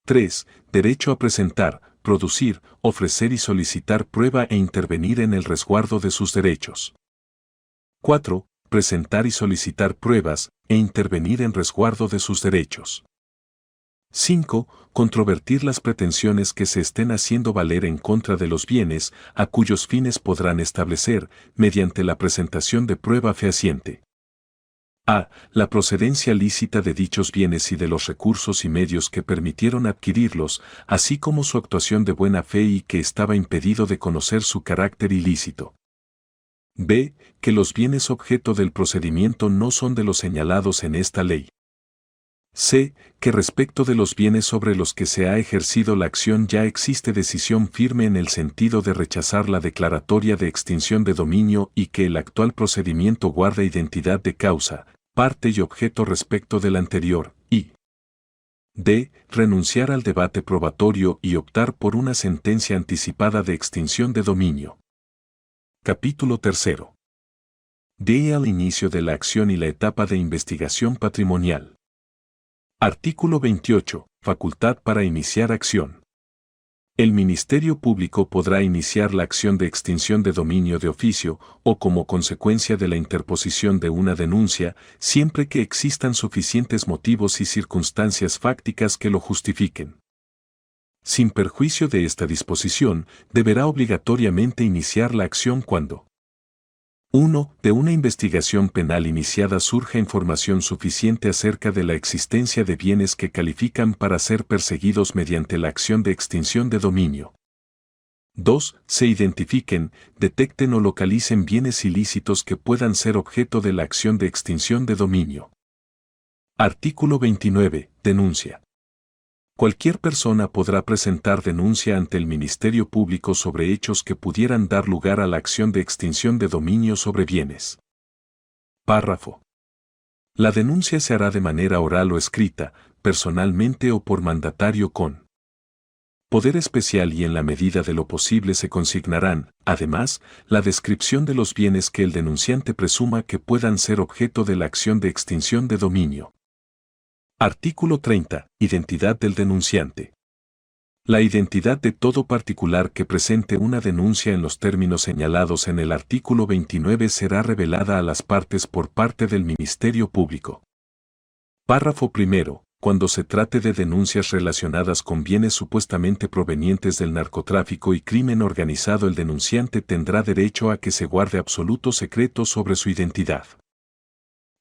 3. Derecho a presentar, producir, ofrecer y solicitar prueba e intervenir en el resguardo de sus derechos. 4. Presentar y solicitar pruebas, e intervenir en resguardo de sus derechos. 5. Controvertir las pretensiones que se estén haciendo valer en contra de los bienes, a cuyos fines podrán establecer, mediante la presentación de prueba fehaciente. A. La procedencia lícita de dichos bienes y de los recursos y medios que permitieron adquirirlos, así como su actuación de buena fe y que estaba impedido de conocer su carácter ilícito. B. Que los bienes objeto del procedimiento no son de los señalados en esta ley. C. Que respecto de los bienes sobre los que se ha ejercido la acción ya existe decisión firme en el sentido de rechazar la declaratoria de extinción de dominio y que el actual procedimiento guarda identidad de causa, parte y objeto respecto del anterior, y D. Renunciar al debate probatorio y optar por una sentencia anticipada de extinción de dominio. Capítulo 3. D. Al inicio de la acción y la etapa de investigación patrimonial. Artículo 28. Facultad para iniciar acción. El Ministerio Público podrá iniciar la acción de extinción de dominio de oficio o como consecuencia de la interposición de una denuncia, siempre que existan suficientes motivos y circunstancias fácticas que lo justifiquen. Sin perjuicio de esta disposición, deberá obligatoriamente iniciar la acción cuando 1. De una investigación penal iniciada surge información suficiente acerca de la existencia de bienes que califican para ser perseguidos mediante la acción de extinción de dominio. 2. Se identifiquen, detecten o localicen bienes ilícitos que puedan ser objeto de la acción de extinción de dominio. Artículo 29. Denuncia. Cualquier persona podrá presentar denuncia ante el Ministerio Público sobre hechos que pudieran dar lugar a la acción de extinción de dominio sobre bienes. Párrafo. La denuncia se hará de manera oral o escrita, personalmente o por mandatario con poder especial y en la medida de lo posible se consignarán, además, la descripción de los bienes que el denunciante presuma que puedan ser objeto de la acción de extinción de dominio. Artículo 30. Identidad del denunciante. La identidad de todo particular que presente una denuncia en los términos señalados en el artículo 29 será revelada a las partes por parte del Ministerio Público. Párrafo primero. Cuando se trate de denuncias relacionadas con bienes supuestamente provenientes del narcotráfico y crimen organizado, el denunciante tendrá derecho a que se guarde absoluto secreto sobre su identidad.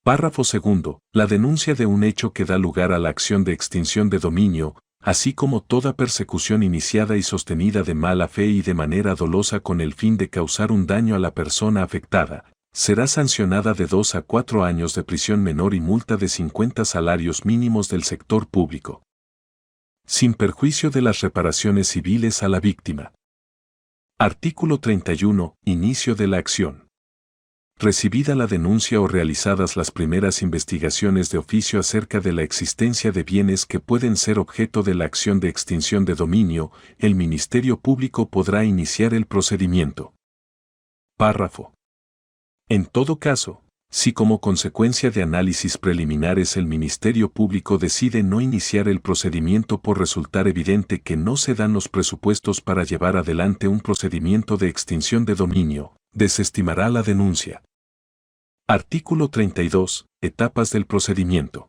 Párrafo segundo. La denuncia de un hecho que da lugar a la acción de extinción de dominio, así como toda persecución iniciada y sostenida de mala fe y de manera dolosa con el fin de causar un daño a la persona afectada, será sancionada de 2 a 4 años de prisión menor y multa de 50 salarios mínimos del sector público, sin perjuicio de las reparaciones civiles a la víctima. Artículo 31. Inicio de la acción. Recibida la denuncia o realizadas las primeras investigaciones de oficio acerca de la existencia de bienes que pueden ser objeto de la acción de extinción de dominio, el Ministerio Público podrá iniciar el procedimiento. Párrafo. En todo caso, si como consecuencia de análisis preliminares el Ministerio Público decide no iniciar el procedimiento por resultar evidente que no se dan los presupuestos para llevar adelante un procedimiento de extinción de dominio, desestimará la denuncia. Artículo 32. Etapas del procedimiento.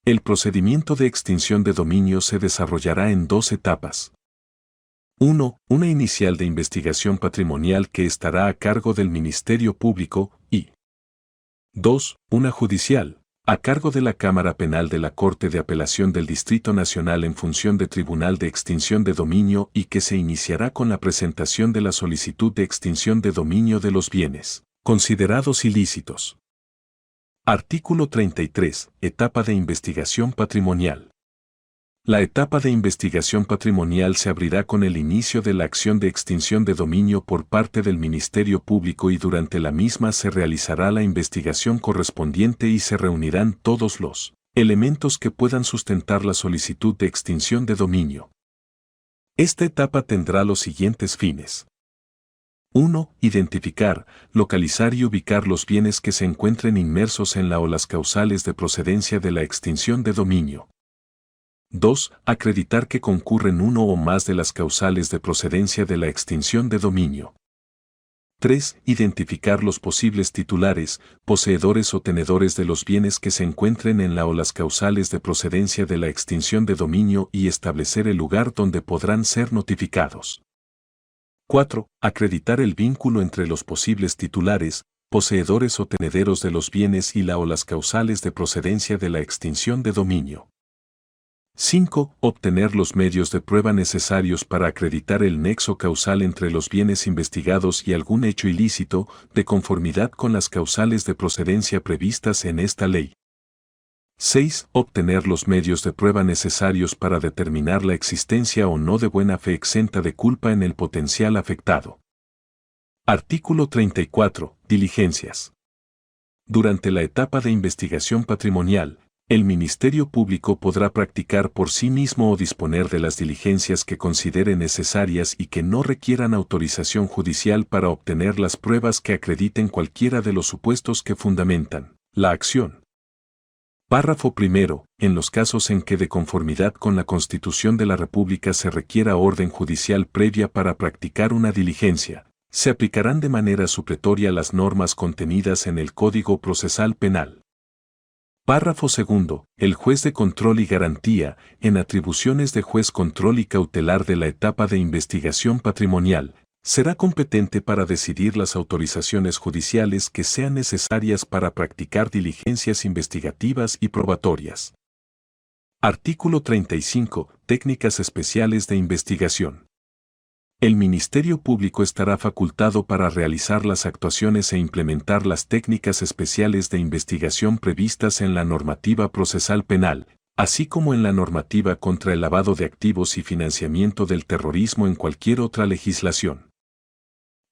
El procedimiento de extinción de dominio se desarrollará en 2 etapas. 1. Una inicial de investigación patrimonial que estará a cargo del Ministerio Público y 2. Una judicial, a cargo de la Cámara Penal de la Corte de Apelación del Distrito Nacional en función de Tribunal de Extinción de Dominio y que se iniciará con la presentación de la solicitud de extinción de dominio de los bienes considerados ilícitos. Artículo 33. Etapa de investigación patrimonial. La etapa de investigación patrimonial se abrirá con el inicio de la acción de extinción de dominio por parte del Ministerio Público y durante la misma se realizará la investigación correspondiente y se reunirán todos los elementos que puedan sustentar la solicitud de extinción de dominio. Esta etapa tendrá los siguientes fines. 1. Identificar, localizar y ubicar los bienes que se encuentren inmersos en la o las causales de procedencia de la extinción de dominio. 2. Acreditar que concurren uno o más de las causales de procedencia de la extinción de dominio. 3. Identificar los posibles titulares, poseedores o tenedores de los bienes que se encuentren en la o las causales de procedencia de la extinción de dominio y establecer el lugar donde podrán ser notificados. 4. Acreditar el vínculo entre los posibles titulares, poseedores o tenederos de los bienes y la o las causales de procedencia de la extinción de dominio. 5. Obtener los medios de prueba necesarios para acreditar el nexo causal entre los bienes investigados y algún hecho ilícito, de conformidad con las causales de procedencia previstas en esta ley. 6. Obtener los medios de prueba necesarios para determinar la existencia o no de buena fe exenta de culpa en el potencial afectado. Artículo 34. Diligencias. Durante la etapa de investigación patrimonial, el Ministerio Público podrá practicar por sí mismo o disponer de las diligencias que considere necesarias y que no requieran autorización judicial para obtener las pruebas que acrediten cualquiera de los supuestos que fundamentan la acción. Párrafo primero. En los casos en que de conformidad con la Constitución de la República se requiera orden judicial previa para practicar una diligencia, se aplicarán de manera supletoria las normas contenidas en el Código Procesal Penal. Párrafo segundo. El juez de control y garantía, en atribuciones de juez control y cautelar de la etapa de investigación patrimonial, Será competente para decidir las autorizaciones judiciales que sean necesarias para practicar diligencias investigativas y probatorias. Artículo 35. Técnicas especiales de investigación. El Ministerio Público estará facultado para realizar las actuaciones e implementar las técnicas especiales de investigación previstas en la normativa procesal penal, así como en la normativa contra el lavado de activos y financiamiento del terrorismo en cualquier otra legislación.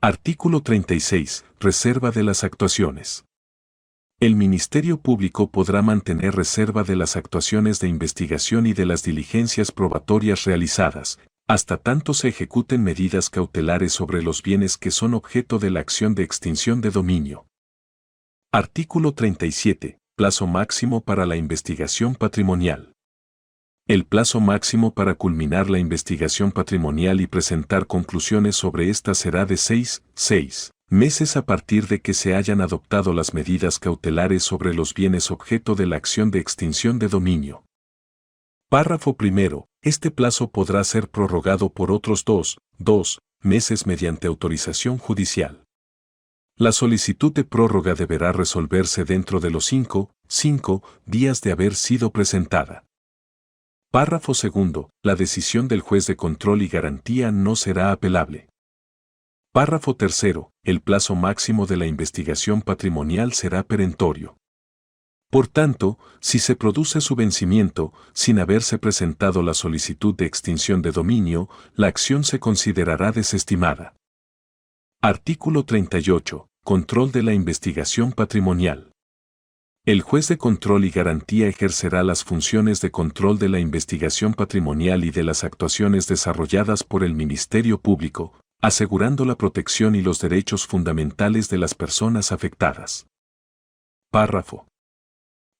Artículo 36. Reserva de las actuaciones. El Ministerio Público podrá mantener reserva de las actuaciones de investigación y de las diligencias probatorias realizadas, hasta tanto se ejecuten medidas cautelares sobre los bienes que son objeto de la acción de extinción de dominio. Artículo 37. Plazo máximo para la investigación patrimonial. El plazo máximo para culminar la investigación patrimonial y presentar conclusiones sobre esta será de 6 meses a partir de que se hayan adoptado las medidas cautelares sobre los bienes objeto de la acción de extinción de dominio. Párrafo primero. Este plazo podrá ser prorrogado por otros 2 meses mediante autorización judicial. La solicitud de prórroga deberá resolverse dentro de los 5 días de haber sido presentada. Párrafo segundo. La decisión del juez de control y garantía no será apelable. Párrafo tercero. El plazo máximo de la investigación patrimonial será perentorio. Por tanto, si se produce su vencimiento, sin haberse presentado la solicitud de extinción de dominio, la acción se considerará desestimada. Artículo 38. Control de la investigación patrimonial. El juez de control y garantía ejercerá las funciones de control de la investigación patrimonial y de las actuaciones desarrolladas por el Ministerio Público, asegurando la protección y los derechos fundamentales de las personas afectadas. Párrafo.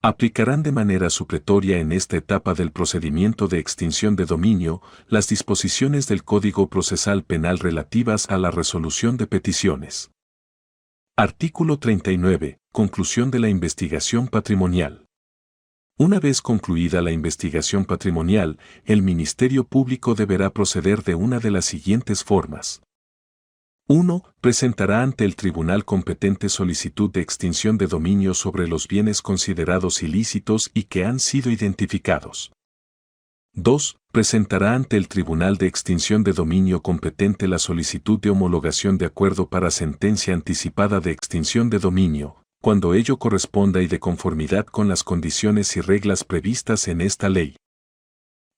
Aplicarán de manera supletoria en esta etapa del procedimiento de extinción de dominio las disposiciones del Código Procesal Penal relativas a la resolución de peticiones. Artículo 39. Conclusión de la investigación patrimonial. Una vez concluida la investigación patrimonial, el Ministerio Público deberá proceder de una de las siguientes formas. 1. Presentará ante el tribunal competente solicitud de extinción de dominio sobre los bienes considerados ilícitos y que han sido identificados. 2. Presentará ante el tribunal de extinción de dominio competente la solicitud de homologación de acuerdo para sentencia anticipada de extinción de dominio, cuando ello corresponda y de conformidad con las condiciones y reglas previstas en esta ley.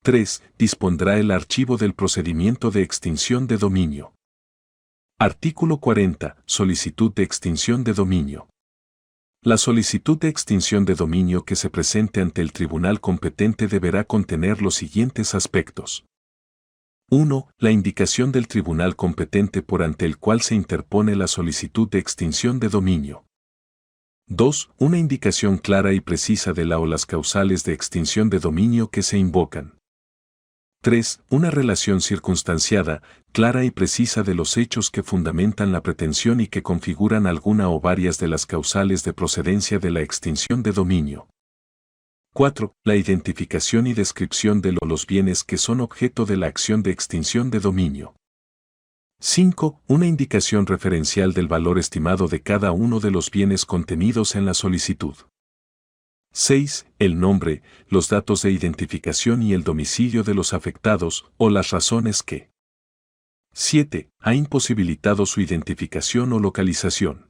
3. Dispondrá el archivo del procedimiento de extinción de dominio. Artículo 40. Solicitud de extinción de dominio. La solicitud de extinción de dominio que se presente ante el tribunal competente deberá contener los siguientes aspectos. 1. La indicación del tribunal competente por ante el cual se interpone la solicitud de extinción de dominio. 2. Una indicación clara y precisa de la o las causales de extinción de dominio que se invocan. 3. Una relación circunstanciada, clara y precisa de los hechos que fundamentan la pretensión y que configuran alguna o varias de las causales de procedencia de la extinción de dominio. 4. La identificación y descripción de los bienes que son objeto de la acción de extinción de dominio. 5. Una indicación referencial del valor estimado de cada uno de los bienes contenidos en la solicitud. 6. El nombre, los datos de identificación y el domicilio de los afectados o las razones que 7. Ha imposibilitado su identificación o localización.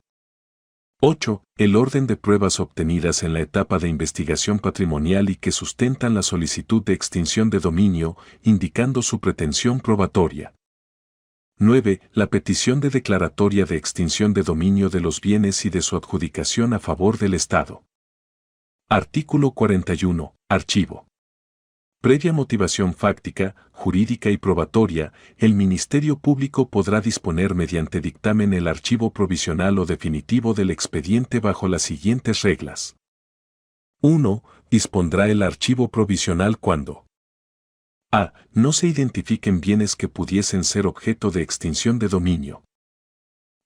8. El orden de pruebas obtenidas en la etapa de investigación patrimonial y que sustentan la solicitud de extinción de dominio, indicando su pretensión probatoria. 9. La petición de declaratoria de extinción de dominio de los bienes y de su adjudicación a favor del Estado. Artículo 41. Archivo. Previa motivación fáctica, jurídica y probatoria, el Ministerio Público podrá disponer mediante dictamen el archivo provisional o definitivo del expediente bajo las siguientes reglas. 1. Dispondrá el archivo provisional cuando a. No se identifiquen bienes que pudiesen ser objeto de extinción de dominio.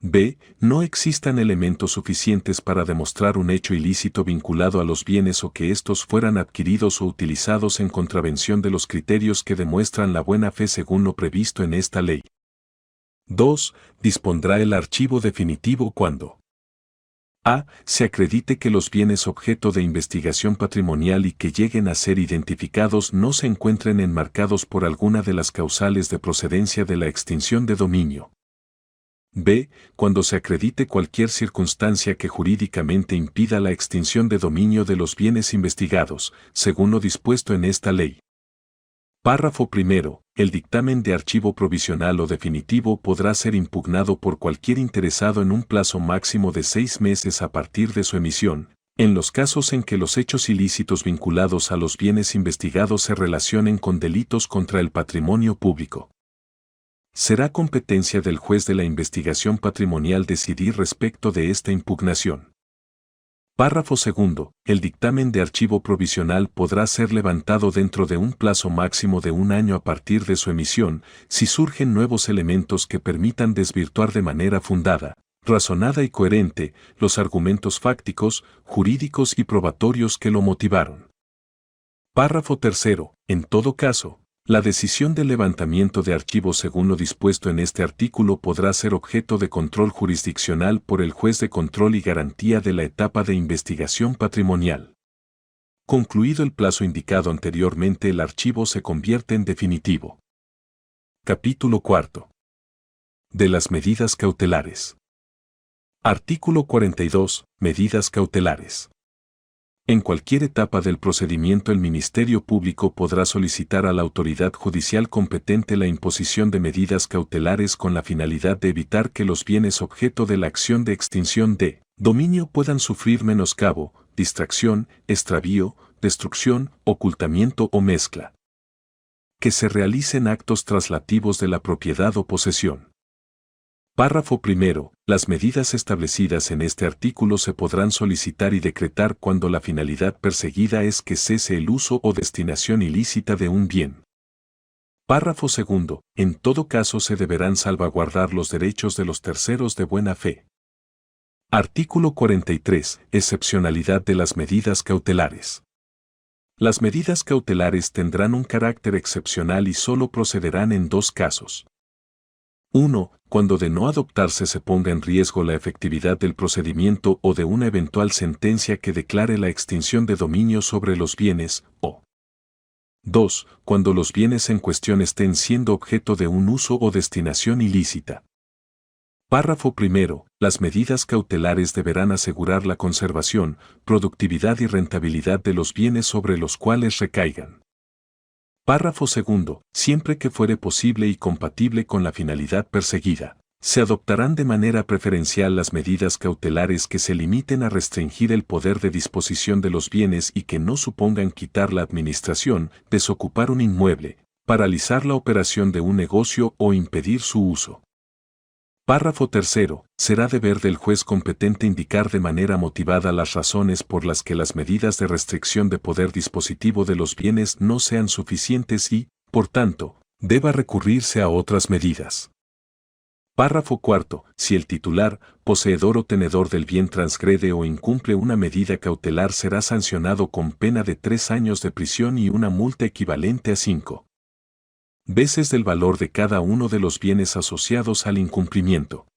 b. No existan elementos suficientes para demostrar un hecho ilícito vinculado a los bienes o que estos fueran adquiridos o utilizados en contravención de los criterios que demuestran la buena fe según lo previsto en esta ley. 2. Dispondrá el archivo definitivo cuando a. Se acredite que los bienes objeto de investigación patrimonial y que lleguen a ser identificados no se encuentren enmarcados por alguna de las causales de procedencia de la extinción de dominio. B. Cuando se acredite cualquier circunstancia que jurídicamente impida la extinción de dominio de los bienes investigados, según lo dispuesto en esta ley. Párrafo primero. El dictamen de archivo provisional o definitivo podrá ser impugnado por cualquier interesado en un plazo máximo de 6 meses a partir de su emisión, en los casos en que los hechos ilícitos vinculados a los bienes investigados se relacionen con delitos contra el patrimonio público. Será competencia del juez de la investigación patrimonial decidir respecto de esta impugnación. Párrafo segundo. El dictamen de archivo provisional podrá ser levantado dentro de un plazo máximo de 1 año a partir de su emisión, si surgen nuevos elementos que permitan desvirtuar de manera fundada, razonada y coherente los argumentos fácticos, jurídicos y probatorios que lo motivaron. Párrafo tercero. En todo caso, la decisión de levantamiento de archivos según lo dispuesto en este artículo podrá ser objeto de control jurisdiccional por el juez de control y garantía de la etapa de investigación patrimonial. Concluido el plazo indicado anteriormente, el archivo se convierte en definitivo. Capítulo 4. De las medidas cautelares. Artículo 42. Medidas cautelares. En cualquier etapa del procedimiento el Ministerio Público podrá solicitar a la autoridad judicial competente la imposición de medidas cautelares con la finalidad de evitar que los bienes objeto de la acción de extinción de dominio puedan sufrir menoscabo, distracción, extravío, destrucción, ocultamiento o mezcla. Que se realicen actos traslativos de la propiedad o posesión. Párrafo primero. Las medidas establecidas en este artículo se podrán solicitar y decretar cuando la finalidad perseguida es que cese el uso o destinación ilícita de un bien. Párrafo segundo. En todo caso se deberán salvaguardar los derechos de los terceros de buena fe. Artículo 43. Excepcionalidad de las medidas cautelares. Las medidas cautelares tendrán un carácter excepcional y solo procederán en 2 casos. 1. Cuando de no adoptarse se ponga en riesgo la efectividad del procedimiento o de una eventual sentencia que declare la extinción de dominio sobre los bienes, o 2. Cuando los bienes en cuestión estén siendo objeto de un uso o destinación ilícita. Párrafo primero. Las medidas cautelares deberán asegurar la conservación, productividad y rentabilidad de los bienes sobre los cuales recaigan. Párrafo segundo. Siempre que fuere posible y compatible con la finalidad perseguida, se adoptarán de manera preferencial las medidas cautelares que se limiten a restringir el poder de disposición de los bienes y que no supongan quitar la administración, desocupar un inmueble, paralizar la operación de un negocio o impedir su uso. Párrafo tercero. Será deber del juez competente indicar de manera motivada las razones por las que las medidas de restricción de poder dispositivo de los bienes no sean suficientes y, por tanto, deba recurrirse a otras medidas. Párrafo cuarto. Si el titular, poseedor o tenedor del bien transgrede o incumple una medida cautelar será sancionado con pena de 3 años de prisión y una multa equivalente a 5 veces del valor de cada uno de los bienes asociados al incumplimiento.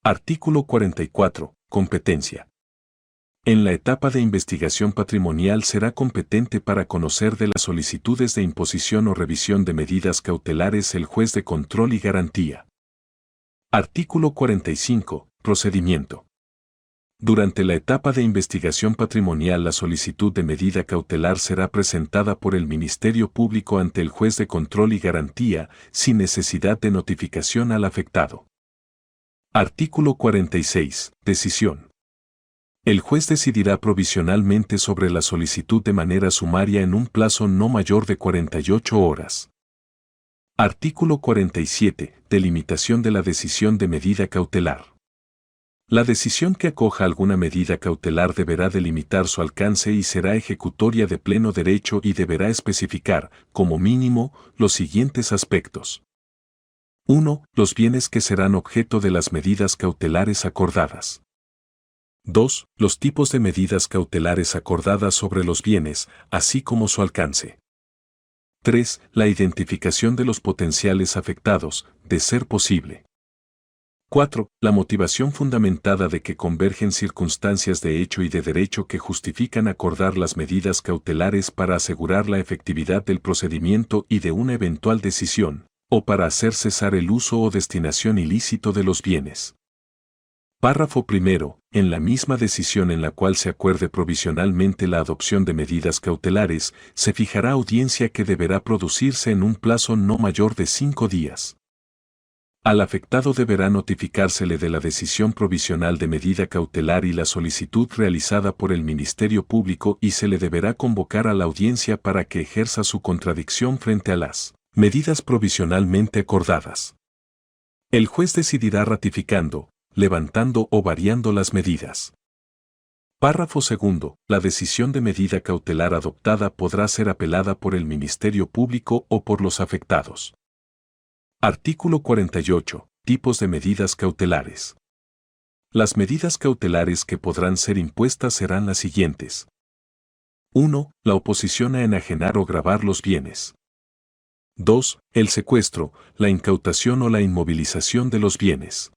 Artículo 44. Competencia. En la etapa de investigación patrimonial será competente para conocer de las solicitudes de imposición o revisión de medidas cautelares el juez de control y garantía. Artículo 45. Procedimiento. Durante la etapa de investigación patrimonial la solicitud de medida cautelar será presentada por el Ministerio Público ante el juez de control y garantía, sin necesidad de notificación al afectado. Artículo 46. Decisión. El juez decidirá provisionalmente sobre la solicitud de manera sumaria en un plazo no mayor de 48 horas. Artículo 47. Delimitación de la decisión de medida cautelar. La decisión que acoja alguna medida cautelar deberá delimitar su alcance y será ejecutoria de pleno derecho y deberá especificar, como mínimo, los siguientes aspectos. 1. Los bienes que serán objeto de las medidas cautelares acordadas. 2. Los tipos de medidas cautelares acordadas sobre los bienes, así como su alcance. 3. La identificación de los potenciales afectados, de ser posible. 4. La motivación fundamentada de que convergen circunstancias de hecho y de derecho que justifican acordar las medidas cautelares para asegurar la efectividad del procedimiento y de una eventual decisión, o para hacer cesar el uso o destinación ilícito de los bienes. Párrafo primero. En la misma decisión en la cual se acuerde provisionalmente la adopción de medidas cautelares, se fijará audiencia que deberá producirse en un plazo no mayor de 5 días. Al afectado deberá notificársele de la decisión provisional de medida cautelar y la solicitud realizada por el Ministerio Público y se le deberá convocar a la audiencia para que ejerza su contradicción frente a las medidas provisionalmente acordadas. El juez decidirá ratificando, levantando o variando las medidas. Párrafo segundo. La decisión de medida cautelar adoptada podrá ser apelada por el Ministerio Público o por los afectados. Artículo 48. Tipos de medidas cautelares. Las medidas cautelares que podrán ser impuestas serán las siguientes. 1. La oposición a enajenar o gravar los bienes. 2. El secuestro, la incautación o la inmovilización de los bienes.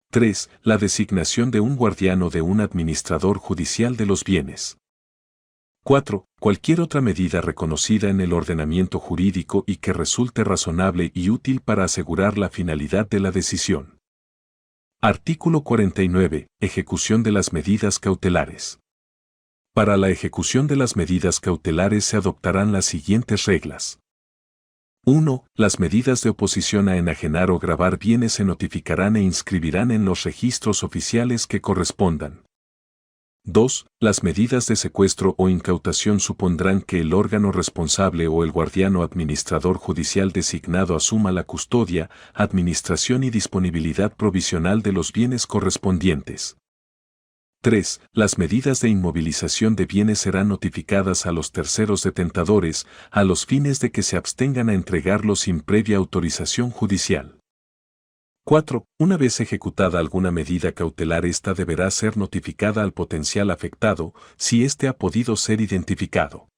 3. La designación de un guardián o de un administrador judicial de los bienes. 4. Cualquier otra medida reconocida en el ordenamiento jurídico y que resulte razonable y útil para asegurar la finalidad de la decisión. Artículo 49. Ejecución de las medidas cautelares. Para la ejecución de las medidas cautelares se adoptarán las siguientes reglas. 1. Las medidas de oposición a enajenar o gravar bienes se notificarán e inscribirán en los registros oficiales que correspondan. 2. Las medidas de secuestro o incautación supondrán que el órgano responsable o el guardián o administrador judicial designado asuma la custodia, administración y disponibilidad provisional de los bienes correspondientes. 3. Las medidas de inmovilización de bienes serán notificadas a los terceros detentadores, a los fines de que se abstengan a entregarlos sin previa autorización judicial. 4. Una vez ejecutada alguna medida cautelar, esta deberá ser notificada al potencial afectado, si éste ha podido ser identificado.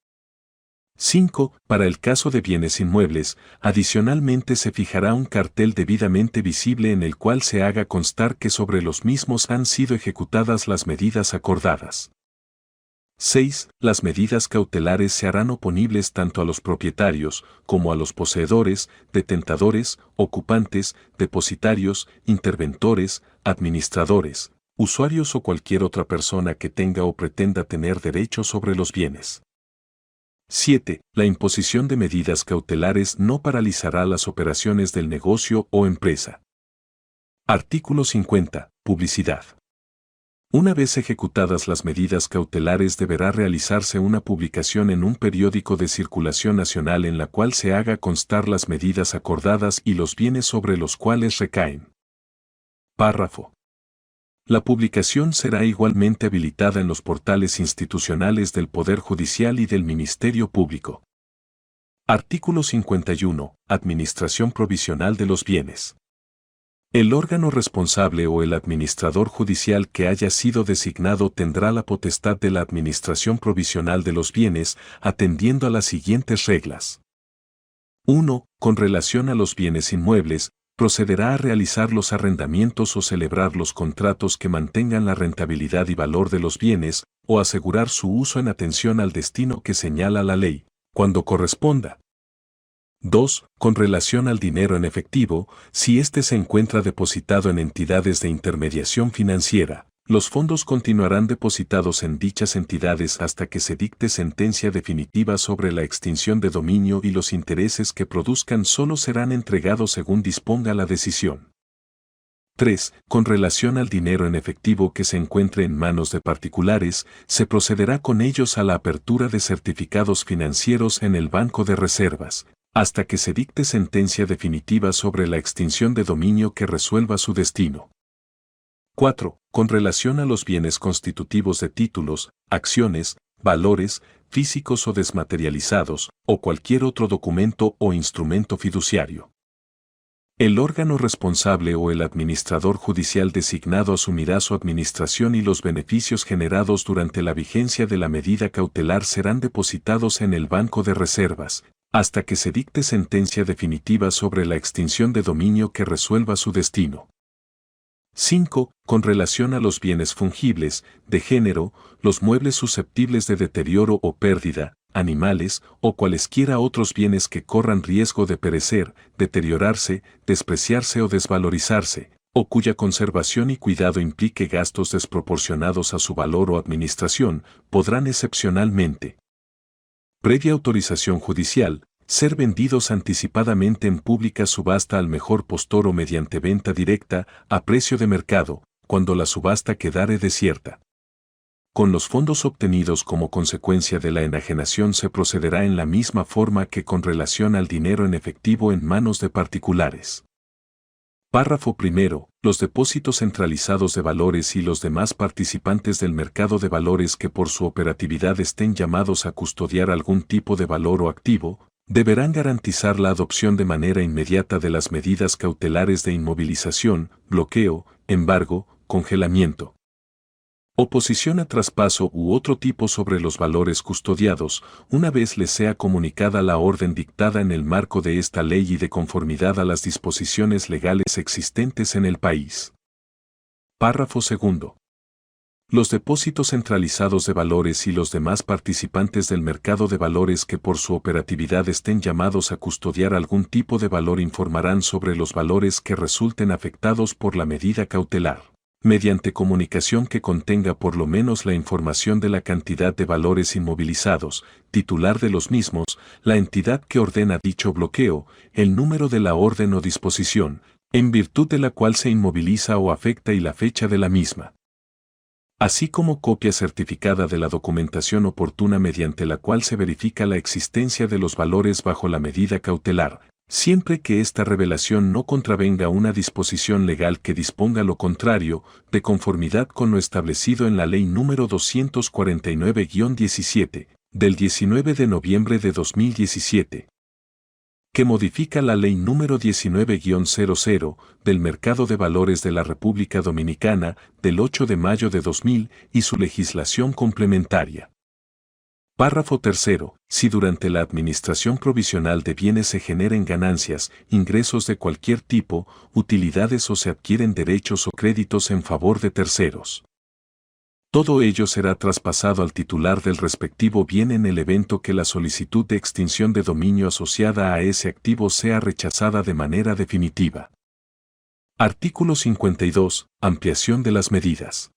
5. Para el caso de bienes inmuebles, adicionalmente se fijará un cartel debidamente visible en el cual se haga constar que sobre los mismos han sido ejecutadas las medidas acordadas. 6. Las medidas cautelares se harán oponibles tanto a los propietarios como a los poseedores, detentadores, ocupantes, depositarios, interventores, administradores, usuarios o cualquier otra persona que tenga o pretenda tener derecho sobre los bienes. 7. La imposición de medidas cautelares no paralizará las operaciones del negocio o empresa. Artículo 50. Publicidad. Una vez ejecutadas las medidas cautelares deberá realizarse una publicación en un periódico de circulación nacional en la cual se haga constar las medidas acordadas y los bienes sobre los cuales recaen. Párrafo. La publicación será igualmente habilitada en los portales institucionales del Poder Judicial y del Ministerio Público. Artículo 51. Administración provisional de los bienes. El órgano responsable o el administrador judicial que haya sido designado tendrá la potestad de la administración provisional de los bienes, atendiendo a las siguientes reglas. 1. Con relación a los bienes inmuebles, procederá a realizar los arrendamientos o celebrar los contratos que mantengan la rentabilidad y valor de los bienes, o asegurar su uso en atención al destino que señala la ley, cuando corresponda. 2. Con relación al dinero en efectivo, si éste se encuentra depositado en entidades de intermediación financiera, los fondos continuarán depositados en dichas entidades hasta que se dicte sentencia definitiva sobre la extinción de dominio y los intereses que produzcan solo serán entregados según disponga la decisión. 3. Con relación al dinero en efectivo que se encuentre en manos de particulares, se procederá con ellos a la apertura de certificados financieros en el Banco de Reservas, hasta que se dicte sentencia definitiva sobre la extinción de dominio que resuelva su destino. 4. Con relación a los bienes constitutivos de títulos, acciones, valores, físicos o desmaterializados, o cualquier otro documento o instrumento fiduciario. El órgano responsable o el administrador judicial designado asumirá su administración y los beneficios generados durante la vigencia de la medida cautelar serán depositados en el Banco de Reservas, hasta que se dicte sentencia definitiva sobre la extinción de dominio que resuelva su destino. 5. Con relación a los bienes fungibles, de género, los muebles susceptibles de deterioro o pérdida, animales o cualesquiera otros bienes que corran riesgo de perecer, deteriorarse, despreciarse o desvalorizarse, o cuya conservación y cuidado implique gastos desproporcionados a su valor o administración, podrán excepcionalmente, previa autorización judicial, ser vendidos anticipadamente en pública subasta al mejor postor o mediante venta directa, a precio de mercado, cuando la subasta quedare desierta. Con los fondos obtenidos como consecuencia de la enajenación se procederá en la misma forma que con relación al dinero en efectivo en manos de particulares. Párrafo primero. Los depósitos centralizados de valores y los demás participantes del mercado de valores que por su operatividad estén llamados a custodiar algún tipo de valor o activo, deberán garantizar la adopción de manera inmediata de las medidas cautelares de inmovilización, bloqueo, embargo, congelamiento, oposición a traspaso u otro tipo sobre los valores custodiados, una vez les sea comunicada la orden dictada en el marco de esta ley y de conformidad a las disposiciones legales existentes en el país. Párrafo segundo. Los depósitos centralizados de valores y los demás participantes del mercado de valores que por su operatividad estén llamados a custodiar algún tipo de valor informarán sobre los valores que resulten afectados por la medida cautelar, mediante comunicación que contenga por lo menos la información de la cantidad de valores inmovilizados, titular de los mismos, la entidad que ordena dicho bloqueo, el número de la orden o disposición, en virtud de la cual se inmoviliza o afecta y la fecha de la misma, así como copia certificada de la documentación oportuna mediante la cual se verifica la existencia de los valores bajo la medida cautelar, siempre que esta revelación no contravenga una disposición legal que disponga lo contrario, de conformidad con lo establecido en la Ley número 249-17, del 19 de noviembre de 2017, que modifica la Ley número 19-00, del Mercado de Valores de la República Dominicana, del 8 de mayo de 2000, y su legislación complementaria. Párrafo tercero. Si durante la administración provisional de bienes se generen ganancias, ingresos de cualquier tipo, utilidades o se adquieren derechos o créditos en favor de terceros, todo ello será traspasado al titular del respectivo bien en el evento que la solicitud de extinción de dominio asociada a ese activo sea rechazada de manera definitiva. Artículo 52. Ampliación de las medidas.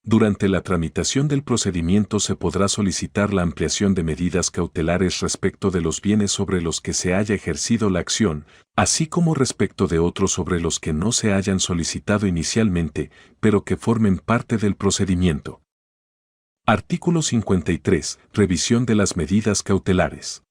Durante la tramitación del procedimiento se podrá solicitar la ampliación de medidas cautelares respecto de los bienes sobre los que se haya ejercido la acción, así como respecto de otros sobre los que no se hayan solicitado inicialmente, pero que formen parte del procedimiento. Artículo 53. Revisión de las medidas cautelares.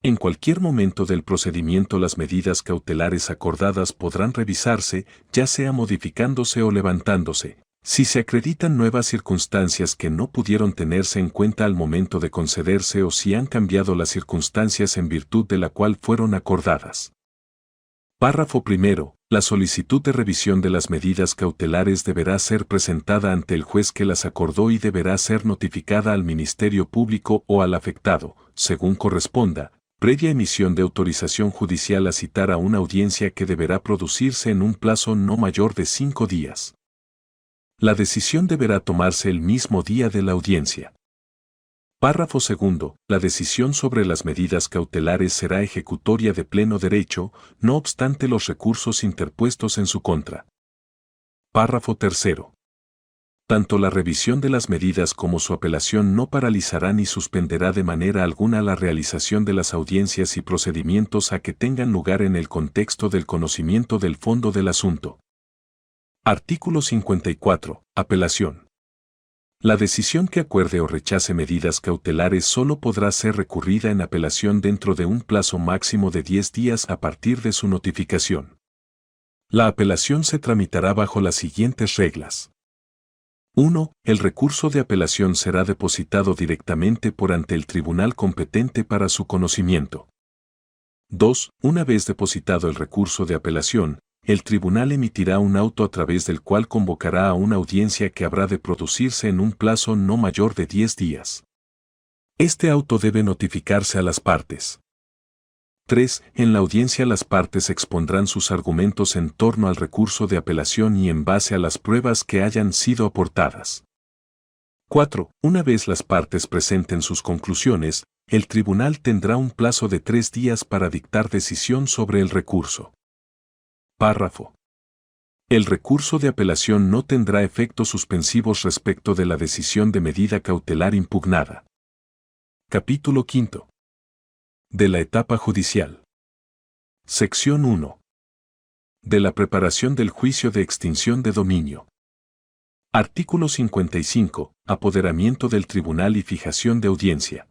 En cualquier momento del procedimiento las medidas cautelares acordadas podrán revisarse, ya sea modificándose o levantándose, si se acreditan nuevas circunstancias que no pudieron tenerse en cuenta al momento de concederse o si han cambiado las circunstancias en virtud de la cual fueron acordadas. Párrafo primero. La solicitud de revisión de las medidas cautelares deberá ser presentada ante el juez que las acordó y deberá ser notificada al Ministerio Público o al afectado, según corresponda, previa emisión de autorización judicial a citar a una audiencia que deberá producirse en un plazo no mayor de 5 días. La decisión deberá tomarse el mismo día de la audiencia. Párrafo segundo. La decisión sobre las medidas cautelares será ejecutoria de pleno derecho, no obstante los recursos interpuestos en su contra. Párrafo tercero. Tanto la revisión de las medidas como su apelación no paralizará ni suspenderá de manera alguna la realización de las audiencias y procedimientos a que tengan lugar en el contexto del conocimiento del fondo del asunto. Artículo 54. Apelación. La decisión que acuerde o rechace medidas cautelares solo podrá ser recurrida en apelación dentro de un plazo máximo de 10 días a partir de su notificación. La apelación se tramitará bajo las siguientes reglas. 1. El recurso de apelación será depositado directamente por ante el tribunal competente para su conocimiento. 2. Una vez depositado el recurso de apelación, el tribunal emitirá un auto a través del cual convocará a una audiencia que habrá de producirse en un plazo no mayor de 10 días. Este auto debe notificarse a las partes. 3. En la audiencia las partes expondrán sus argumentos en torno al recurso de apelación y en base a las pruebas que hayan sido aportadas. 4. Una vez las partes presenten sus conclusiones, el tribunal tendrá un plazo de 3 días para dictar decisión sobre el recurso. Párrafo. El recurso de apelación no tendrá efectos suspensivos respecto de la decisión de medida cautelar impugnada. Capítulo 5. De la etapa judicial. Sección 1. De la preparación del juicio de extinción de dominio. Artículo 55. Apoderamiento del tribunal y fijación de audiencia.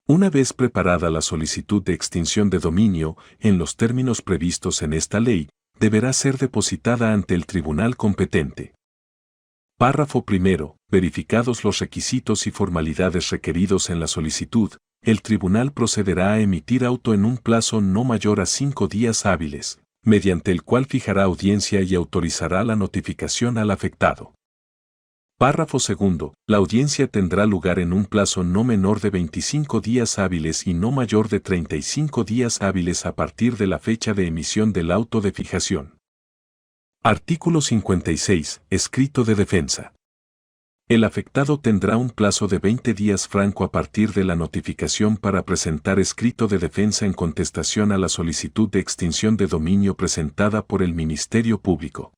Una vez preparada la solicitud de extinción de dominio, en los términos previstos en esta ley, deberá ser depositada ante el tribunal competente. Párrafo primero. Verificados los requisitos y formalidades requeridos en la solicitud, el tribunal procederá a emitir auto en un plazo no mayor a 5 días hábiles, mediante el cual fijará audiencia y autorizará la notificación al afectado. Párrafo segundo. La audiencia tendrá lugar en un plazo no menor de 25 días hábiles y no mayor de 35 días hábiles a partir de la fecha de emisión del auto de fijación. Artículo 56. Escrito de defensa. El afectado tendrá un plazo de 20 días franco a partir de la notificación para presentar escrito de defensa en contestación a la solicitud de extinción de dominio presentada por el Ministerio Público.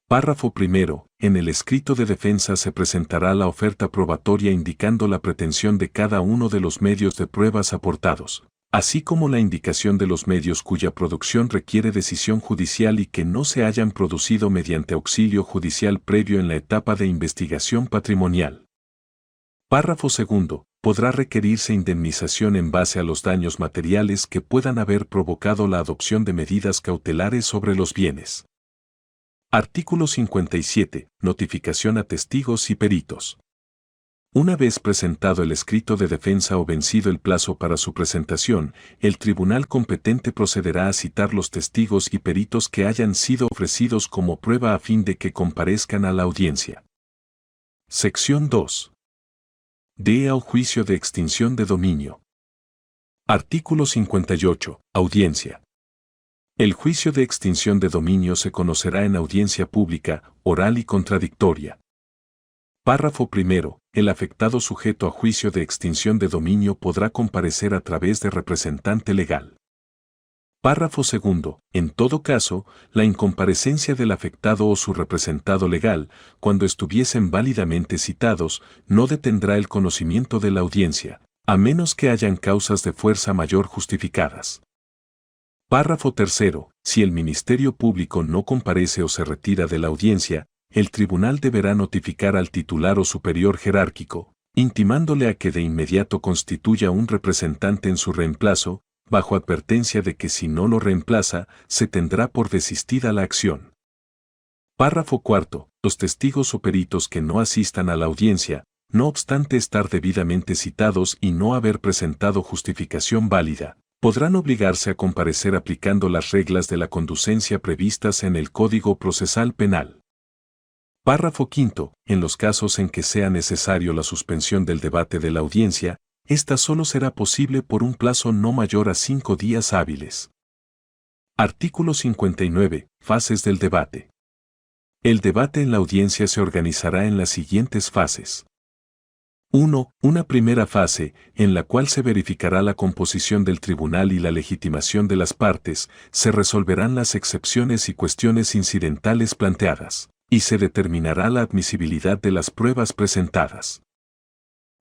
Párrafo primero. En el escrito de defensa se presentará la oferta probatoria indicando la pretensión de cada uno de los medios de pruebas aportados, así como la indicación de los medios cuya producción requiere decisión judicial y que no se hayan producido mediante auxilio judicial previo en la etapa de investigación patrimonial. Párrafo segundo. Podrá requerirse indemnización en base a los daños materiales que puedan haber provocado la adopción de medidas cautelares sobre los bienes. Artículo 57. Notificación a testigos y peritos. Una vez presentado el escrito de defensa o vencido el plazo para su presentación, el tribunal competente procederá a citar los testigos y peritos que hayan sido ofrecidos como prueba a fin de que comparezcan a la audiencia. Sección 2. De al juicio de extinción de dominio. Artículo 58. Audiencia. El juicio de extinción de dominio se conocerá en audiencia pública, oral y contradictoria. Párrafo primero. El afectado sujeto a juicio de extinción de dominio podrá comparecer a través de representante legal. Párrafo segundo. En todo caso, la incomparecencia del afectado o su representado legal, cuando estuviesen válidamente citados, no detendrá el conocimiento de la audiencia, a menos que hayan causas de fuerza mayor justificadas. Párrafo tercero. Si el Ministerio Público no comparece o se retira de la audiencia, el tribunal deberá notificar al titular o superior jerárquico, intimándole a que de inmediato constituya un representante en su reemplazo, bajo advertencia de que si no lo reemplaza, se tendrá por desistida la acción. Párrafo cuarto. Los testigos o peritos que no asistan a la audiencia, no obstante estar debidamente citados y no haber presentado justificación válida, podrán obligarse a comparecer aplicando las reglas de la conducencia previstas en el Código Procesal Penal. Párrafo quinto. En los casos en que sea necesario la suspensión del debate de la audiencia, esta solo será posible por un plazo no mayor a 5 días hábiles. Artículo 59. Fases del debate. El debate en la audiencia se organizará en las siguientes fases. 1. Una primera fase, en la cual se verificará la composición del tribunal y la legitimación de las partes, se resolverán las excepciones y cuestiones incidentales planteadas, y se determinará la admisibilidad de las pruebas presentadas.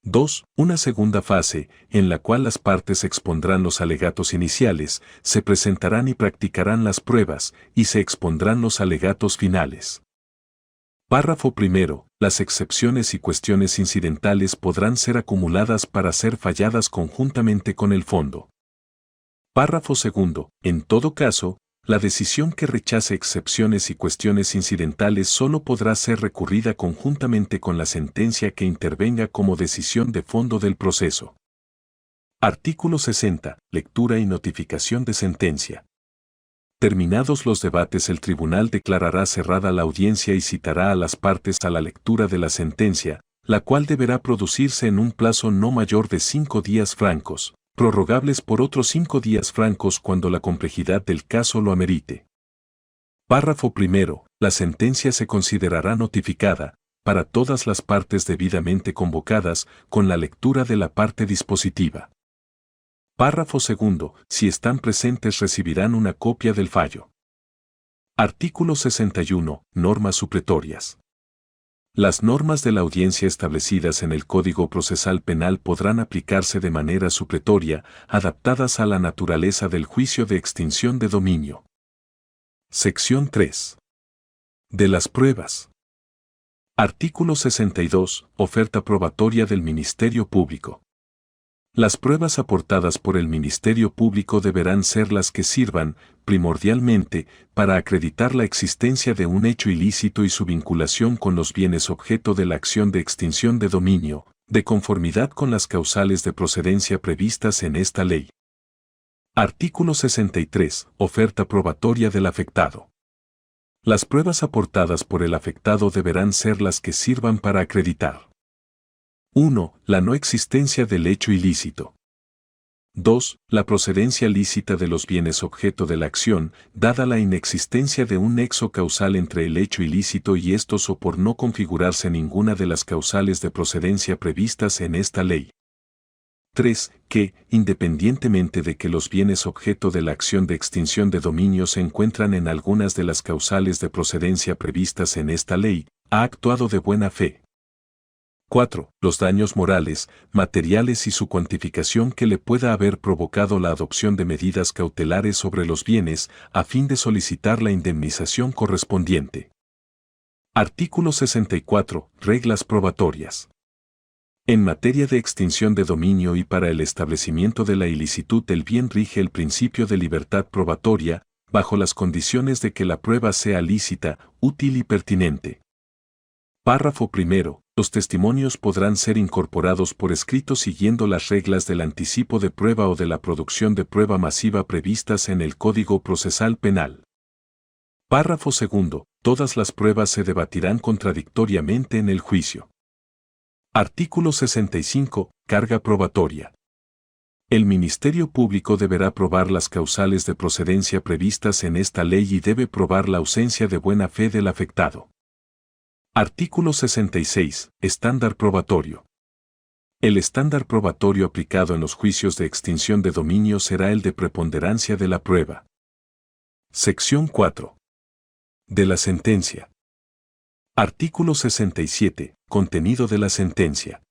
2. Una segunda fase, en la cual las partes expondrán los alegatos iniciales, se presentarán y practicarán las pruebas, y se expondrán los alegatos finales. Párrafo primero. Las excepciones y cuestiones incidentales podrán ser acumuladas para ser falladas conjuntamente con el fondo. Párrafo segundo. En todo caso, la decisión que rechace excepciones y cuestiones incidentales solo podrá ser recurrida conjuntamente con la sentencia que intervenga como decisión de fondo del proceso. Artículo 60. Lectura y notificación de sentencia. Terminados los debates, el tribunal declarará cerrada la audiencia y citará a las partes a la lectura de la sentencia, la cual deberá producirse en un plazo no mayor de 5 días francos, prorrogables por otros 5 días francos cuando la complejidad del caso lo amerite. Párrafo primero. La sentencia se considerará notificada, para todas las partes debidamente convocadas, con la lectura de la parte dispositiva. Párrafo segundo. Si están presentes recibirán una copia del fallo. Artículo 61. Normas supletorias. Las normas de la audiencia establecidas en el Código Procesal Penal podrán aplicarse de manera supletoria, adaptadas a la naturaleza del juicio de extinción de dominio. Sección 3. De las pruebas. Artículo 62. Oferta probatoria del Ministerio Público. Las pruebas aportadas por el Ministerio Público deberán ser las que sirvan, primordialmente, para acreditar la existencia de un hecho ilícito y su vinculación con los bienes objeto de la acción de extinción de dominio, de conformidad con las causales de procedencia previstas en esta ley. Artículo 63. Oferta probatoria del afectado. Las pruebas aportadas por el afectado deberán ser las que sirvan para acreditar: 1. La no existencia del hecho ilícito. 2. La procedencia lícita de los bienes objeto de la acción, dada la inexistencia de un nexo causal entre el hecho ilícito y estos o por no configurarse ninguna de las causales de procedencia previstas en esta ley. 3. Que, independientemente de que los bienes objeto de la acción de extinción de dominio se encuentran en algunas de las causales de procedencia previstas en esta ley, ha actuado de buena fe. 4. Los daños morales, materiales y su cuantificación que le pueda haber provocado la adopción de medidas cautelares sobre los bienes, a fin de solicitar la indemnización correspondiente. Artículo 64. Reglas probatorias. En materia de extinción de dominio y para el establecimiento de la ilicitud del bien rige el principio de libertad probatoria, bajo las condiciones de que la prueba sea lícita, útil y pertinente. Párrafo primero. Los testimonios podrán ser incorporados por escrito siguiendo las reglas del anticipo de prueba o de la producción de prueba masiva previstas en el Código Procesal Penal. Párrafo segundo. Todas las pruebas se debatirán contradictoriamente en el juicio. Artículo 65. Carga probatoria. El Ministerio Público deberá probar las causales de procedencia previstas en esta ley y debe probar la ausencia de buena fe del afectado. Artículo 66. Estándar probatorio. El estándar probatorio aplicado en los juicios de extinción de dominio será el de preponderancia de la prueba. Sección 4. De la sentencia. Artículo 67. Contenido de la sentencia.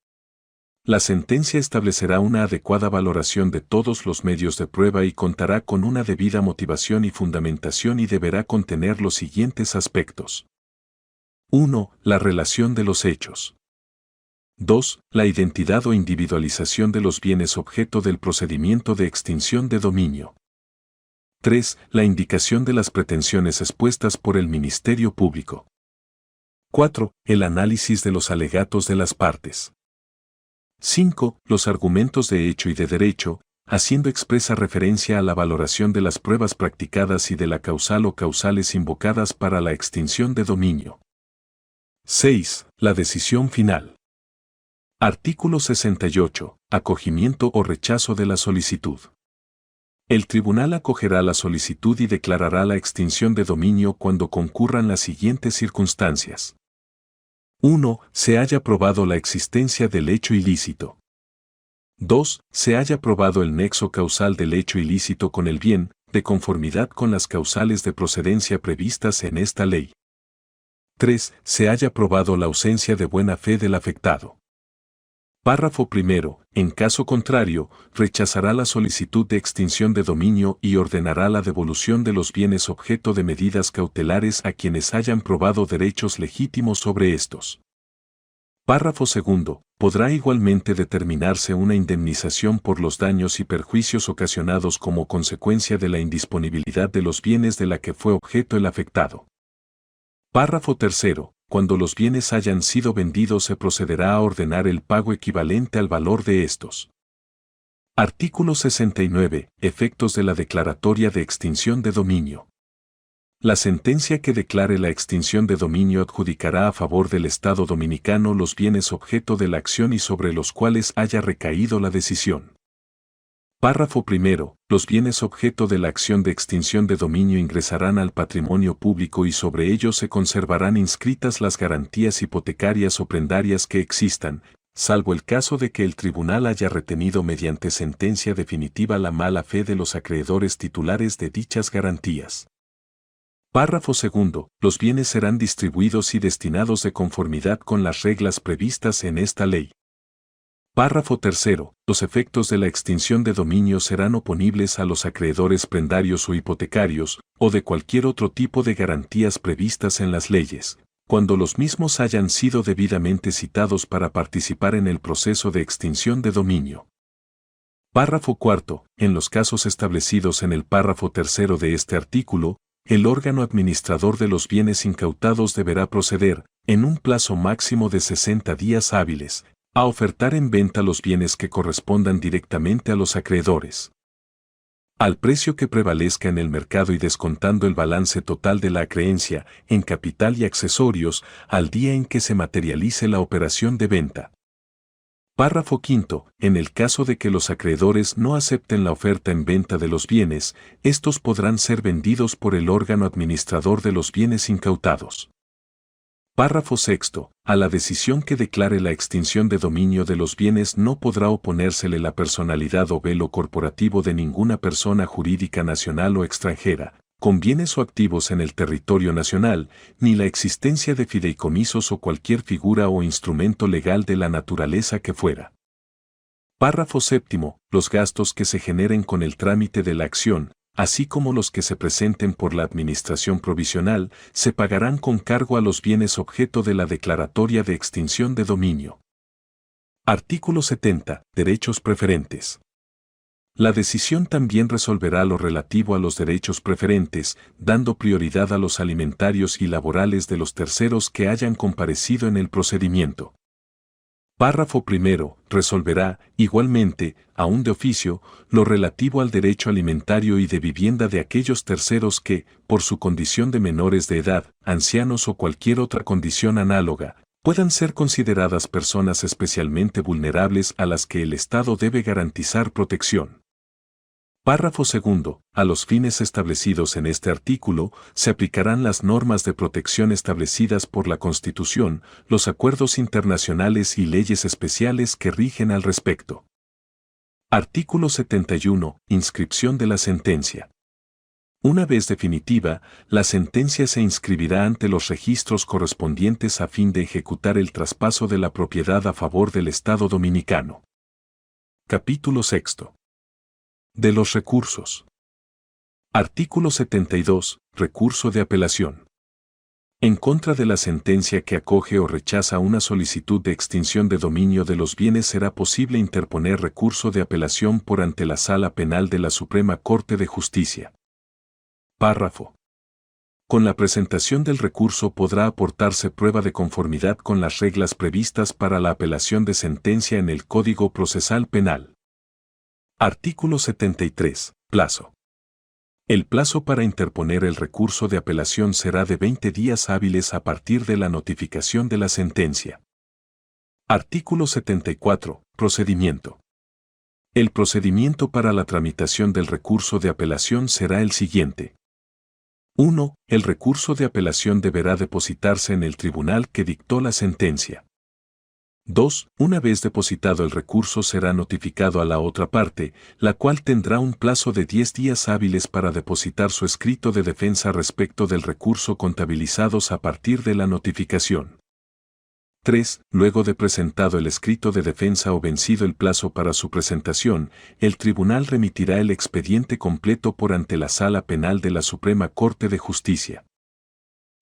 La sentencia establecerá una adecuada valoración de todos los medios de prueba y contará con una debida motivación y fundamentación y deberá contener los siguientes aspectos. 1. La relación de los hechos. 2. La identidad o individualización de los bienes objeto del procedimiento de extinción de dominio. 3. La indicación de las pretensiones expuestas por el Ministerio Público. 4. El análisis de los alegatos de las partes. 5. Los argumentos de hecho y de derecho, haciendo expresa referencia a la valoración de las pruebas practicadas y de la causal o causales invocadas para la extinción de dominio. 6. La decisión final. Artículo 68. Acogimiento o rechazo de la solicitud. El tribunal acogerá la solicitud y declarará la extinción de dominio cuando concurran las siguientes circunstancias. 1. Se haya probado la existencia del hecho ilícito. 2. Se haya probado el nexo causal del hecho ilícito con el bien, de conformidad con las causales de procedencia previstas en esta ley. 3. Se haya probado la ausencia de buena fe del afectado. Párrafo primero. En caso contrario, rechazará la solicitud de extinción de dominio y ordenará la devolución de los bienes objeto de medidas cautelares a quienes hayan probado derechos legítimos sobre estos. Párrafo segundo. Podrá igualmente determinarse una indemnización por los daños y perjuicios ocasionados como consecuencia de la indisponibilidad de los bienes de la que fue objeto el afectado. Párrafo tercero. Cuando los bienes hayan sido vendidos se procederá a ordenar el pago equivalente al valor de estos. Artículo 69. Efectos de la declaratoria de extinción de dominio. La sentencia que declare la extinción de dominio adjudicará a favor del Estado dominicano los bienes objeto de la acción y sobre los cuales haya recaído la decisión. Párrafo primero. Los bienes objeto de la acción de extinción de dominio ingresarán al patrimonio público y sobre ellos se conservarán inscritas las garantías hipotecarias o prendarias que existan, salvo el caso de que el tribunal haya retenido mediante sentencia definitiva la mala fe de los acreedores titulares de dichas garantías. Párrafo segundo. Los bienes serán distribuidos y destinados de conformidad con las reglas previstas en esta ley. Párrafo tercero. Los efectos de la extinción de dominio serán oponibles a los acreedores prendarios o hipotecarios, o de cualquier otro tipo de garantías previstas en las leyes, cuando los mismos hayan sido debidamente citados para participar en el proceso de extinción de dominio. Párrafo cuarto. En los casos establecidos en el párrafo tercero de este artículo, el órgano administrador de los bienes incautados deberá proceder, en un plazo máximo de 60 días hábiles, a ofertar en venta los bienes que correspondan directamente a los acreedores, al precio que prevalezca en el mercado y descontando el balance total de la acreencia, en capital y accesorios, al día en que se materialice la operación de venta. Párrafo quinto. En el caso de que los acreedores no acepten la oferta en venta de los bienes, estos podrán ser vendidos por el órgano administrador de los bienes incautados. Párrafo sexto. A la decisión que declare la extinción de dominio de los bienes no podrá oponérsele la personalidad o velo corporativo de ninguna persona jurídica nacional o extranjera, con bienes o activos en el territorio nacional, ni la existencia de fideicomisos o cualquier figura o instrumento legal de la naturaleza que fuera. Párrafo séptimo. Los gastos que se generen con el trámite de la acción, así como los que se presenten por la Administración Provisional, se pagarán con cargo a los bienes objeto de la declaratoria de extinción de dominio. Artículo 70. Derechos preferentes. La decisión también resolverá lo relativo a los derechos preferentes, dando prioridad a los alimentarios y laborales de los terceros que hayan comparecido en el procedimiento. Párrafo primero. Resolverá, igualmente, aún de oficio, lo relativo al derecho alimentario y de vivienda de aquellos terceros que, por su condición de menores de edad, ancianos o cualquier otra condición análoga, puedan ser consideradas personas especialmente vulnerables a las que el Estado debe garantizar protección. Párrafo segundo. A los fines establecidos en este artículo, se aplicarán las normas de protección establecidas por la Constitución, los acuerdos internacionales y leyes especiales que rigen al respecto. Artículo 71. Inscripción de la sentencia. Una vez definitiva, la sentencia se inscribirá ante los registros correspondientes a fin de ejecutar el traspaso de la propiedad a favor del Estado dominicano. Capítulo sexto. De los recursos. Artículo 72. Recurso de apelación. En contra de la sentencia que acoge o rechaza una solicitud de extinción de dominio de los bienes será posible interponer recurso de apelación por ante la Sala Penal de la Suprema Corte de Justicia. Párrafo. Con la presentación del recurso podrá aportarse prueba de conformidad con las reglas previstas para la apelación de sentencia en el Código Procesal Penal. Artículo 73. Plazo. El plazo para interponer el recurso de apelación será de 20 días hábiles a partir de la notificación de la sentencia. Artículo 74. Procedimiento. El procedimiento para la tramitación del recurso de apelación será el siguiente. 1. El recurso de apelación deberá depositarse en el tribunal que dictó la sentencia. 2. Una vez depositado el recurso será notificado a la otra parte, la cual tendrá un plazo de 10 días hábiles para depositar su escrito de defensa respecto del recurso contabilizados a partir de la notificación. 3. Luego de presentado el escrito de defensa o vencido el plazo para su presentación, el tribunal remitirá el expediente completo por ante la Sala Penal de la Suprema Corte de Justicia.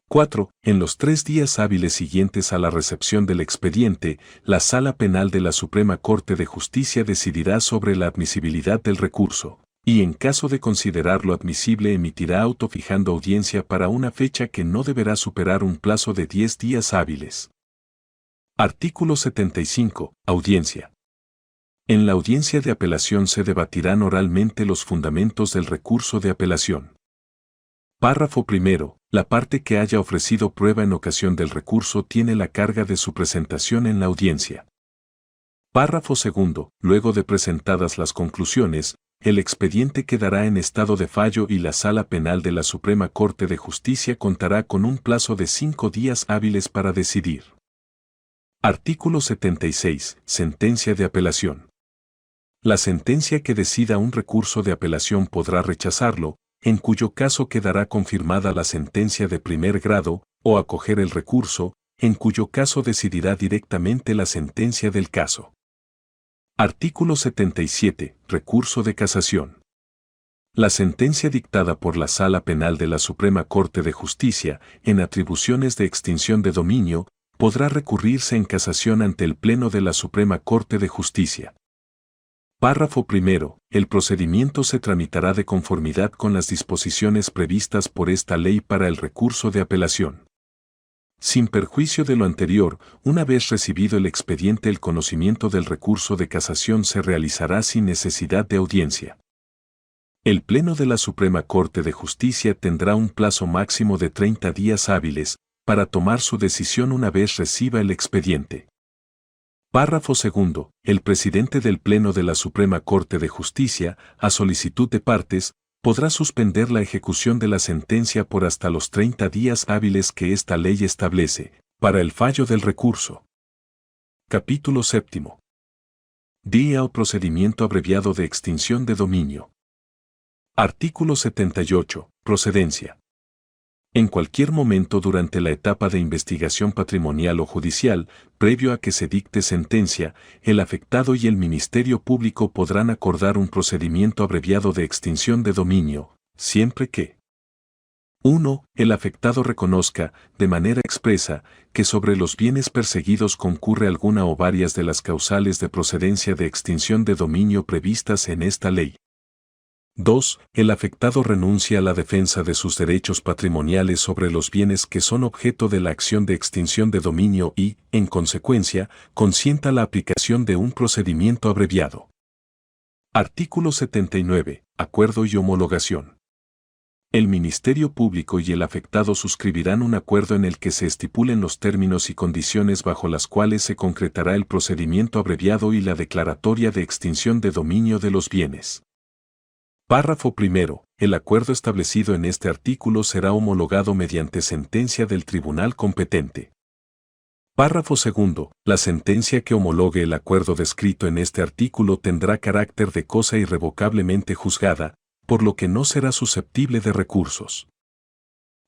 4. En los 3 días hábiles siguientes a la recepción del expediente, la Sala Penal de la Suprema Corte de Justicia decidirá sobre la admisibilidad del recurso, y en caso de considerarlo admisible emitirá auto fijando audiencia para una fecha que no deberá superar un plazo de 10 días hábiles. Artículo 75. Audiencia. En la audiencia de apelación se debatirán oralmente los fundamentos del recurso de apelación. Párrafo primero. La parte que haya ofrecido prueba en ocasión del recurso tiene la carga de su presentación en la audiencia. Párrafo segundo. Luego de presentadas las conclusiones, el expediente quedará en estado de fallo y la Sala Penal de la Suprema Corte de Justicia contará con un plazo de 5 días hábiles para decidir. Artículo 76. Sentencia de apelación. La sentencia que decida un recurso de apelación podrá rechazarlo, en cuyo caso quedará confirmada la sentencia de primer grado, o acoger el recurso, en cuyo caso decidirá directamente la sentencia del caso. Artículo 77. Recurso de casación. La sentencia dictada por la Sala Penal de la Suprema Corte de Justicia, en atribuciones de extinción de dominio, podrá recurrirse en casación ante el Pleno de la Suprema Corte de Justicia. Párrafo primero. El procedimiento se tramitará de conformidad con las disposiciones previstas por esta ley para el recurso de apelación. Sin perjuicio de lo anterior, una vez recibido el expediente, el conocimiento del recurso de casación se realizará sin necesidad de audiencia. El Pleno de la Suprema Corte de Justicia tendrá un plazo máximo de 30 días hábiles para tomar su decisión una vez reciba el expediente. Párrafo segundo. El presidente del Pleno de la Suprema Corte de Justicia, a solicitud de partes, podrá suspender la ejecución de la sentencia por hasta los 30 días hábiles que esta ley establece, para el fallo del recurso. Capítulo séptimo. Día o procedimiento abreviado de extinción de dominio. Artículo 78. Procedencia. En cualquier momento durante la etapa de investigación patrimonial o judicial, previo a que se dicte sentencia, el afectado y el Ministerio Público podrán acordar un procedimiento abreviado de extinción de dominio, siempre que 1. El afectado reconozca, de manera expresa, que sobre los bienes perseguidos concurre alguna o varias de las causales de procedencia de extinción de dominio previstas en esta ley. 2. El afectado renuncia a la defensa de sus derechos patrimoniales sobre los bienes que son objeto de la acción de extinción de dominio y, en consecuencia, consienta la aplicación de un procedimiento abreviado. Artículo 79. Acuerdo y homologación. El Ministerio Público y el afectado suscribirán un acuerdo en el que se estipulen los términos y condiciones bajo las cuales se concretará el procedimiento abreviado y la declaratoria de extinción de dominio de los bienes. Párrafo primero. El acuerdo establecido en este artículo será homologado mediante sentencia del tribunal competente. Párrafo segundo. La sentencia que homologue el acuerdo descrito en este artículo tendrá carácter de cosa irrevocablemente juzgada, por lo que no será susceptible de recursos.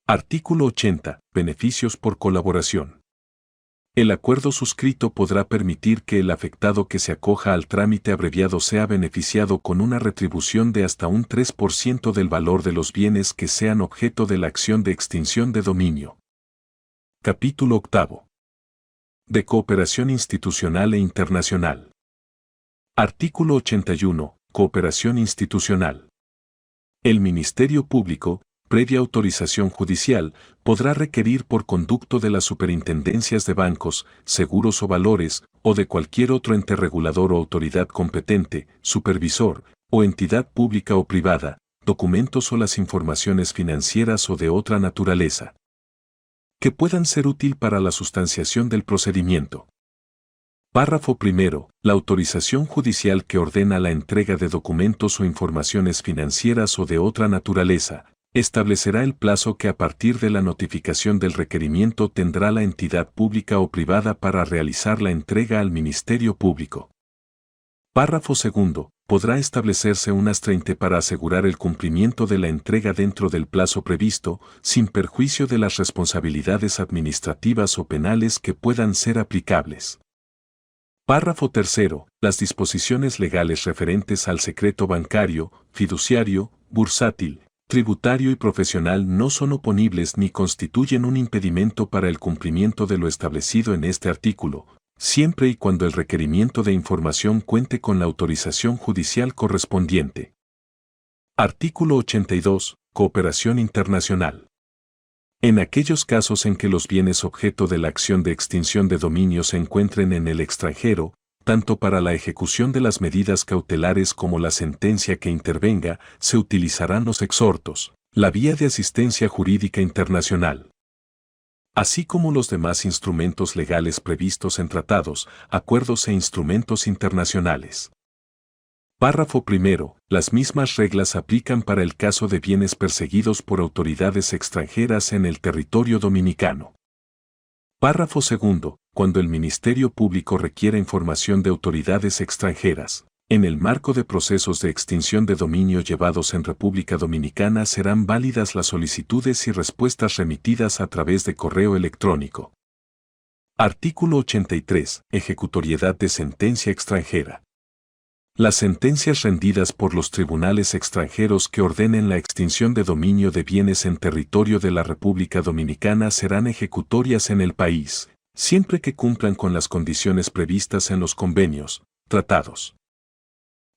Artículo 80. Beneficios por colaboración. El acuerdo suscrito podrá permitir que el afectado que se acoja al trámite abreviado sea beneficiado con una retribución de hasta un 3% del valor de los bienes que sean objeto de la acción de extinción de dominio. Capítulo octavo. De cooperación institucional e internacional. Artículo 81. Cooperación institucional. El Ministerio Público, previa autorización judicial, podrá requerir por conducto de las superintendencias de bancos, seguros o valores, o de cualquier otro ente regulador o autoridad competente, supervisor, o entidad pública o privada, documentos o las informaciones financieras o de otra naturaleza, que puedan ser útil para la sustanciación del procedimiento. Párrafo primero. La autorización judicial que ordena la entrega de documentos o informaciones financieras o de otra naturaleza, establecerá el plazo que a partir de la notificación del requerimiento tendrá la entidad pública o privada para realizar la entrega al Ministerio Público. Párrafo segundo. Podrá establecerse un astreinte para asegurar el cumplimiento de la entrega dentro del plazo previsto, sin perjuicio de las responsabilidades administrativas o penales que puedan ser aplicables. Párrafo tercero. Las disposiciones legales referentes al secreto bancario, fiduciario, bursátil, tributario y profesional no son oponibles ni constituyen un impedimento para el cumplimiento de lo establecido en este artículo, siempre y cuando el requerimiento de información cuente con la autorización judicial correspondiente. Artículo 82. Cooperación internacional. En aquellos casos en que los bienes objeto de la acción de extinción de dominio se encuentren en el extranjero, tanto para la ejecución de las medidas cautelares como la sentencia que intervenga, se utilizarán los exhortos, la vía de asistencia jurídica internacional, así como los demás instrumentos legales previstos en tratados, acuerdos e instrumentos internacionales. Párrafo primero. Las mismas reglas aplican para el caso de bienes perseguidos por autoridades extranjeras en el territorio dominicano. Párrafo segundo. Cuando el Ministerio Público requiera información de autoridades extranjeras, en el marco de procesos de extinción de dominio llevados en República Dominicana serán válidas las solicitudes y respuestas remitidas a través de correo electrónico. Artículo 83. Ejecutoriedad de sentencia extranjera. Las sentencias rendidas por los tribunales extranjeros que ordenen la extinción de dominio de bienes en territorio de la República Dominicana serán ejecutorias en el país, siempre que cumplan con las condiciones previstas en los convenios, tratados,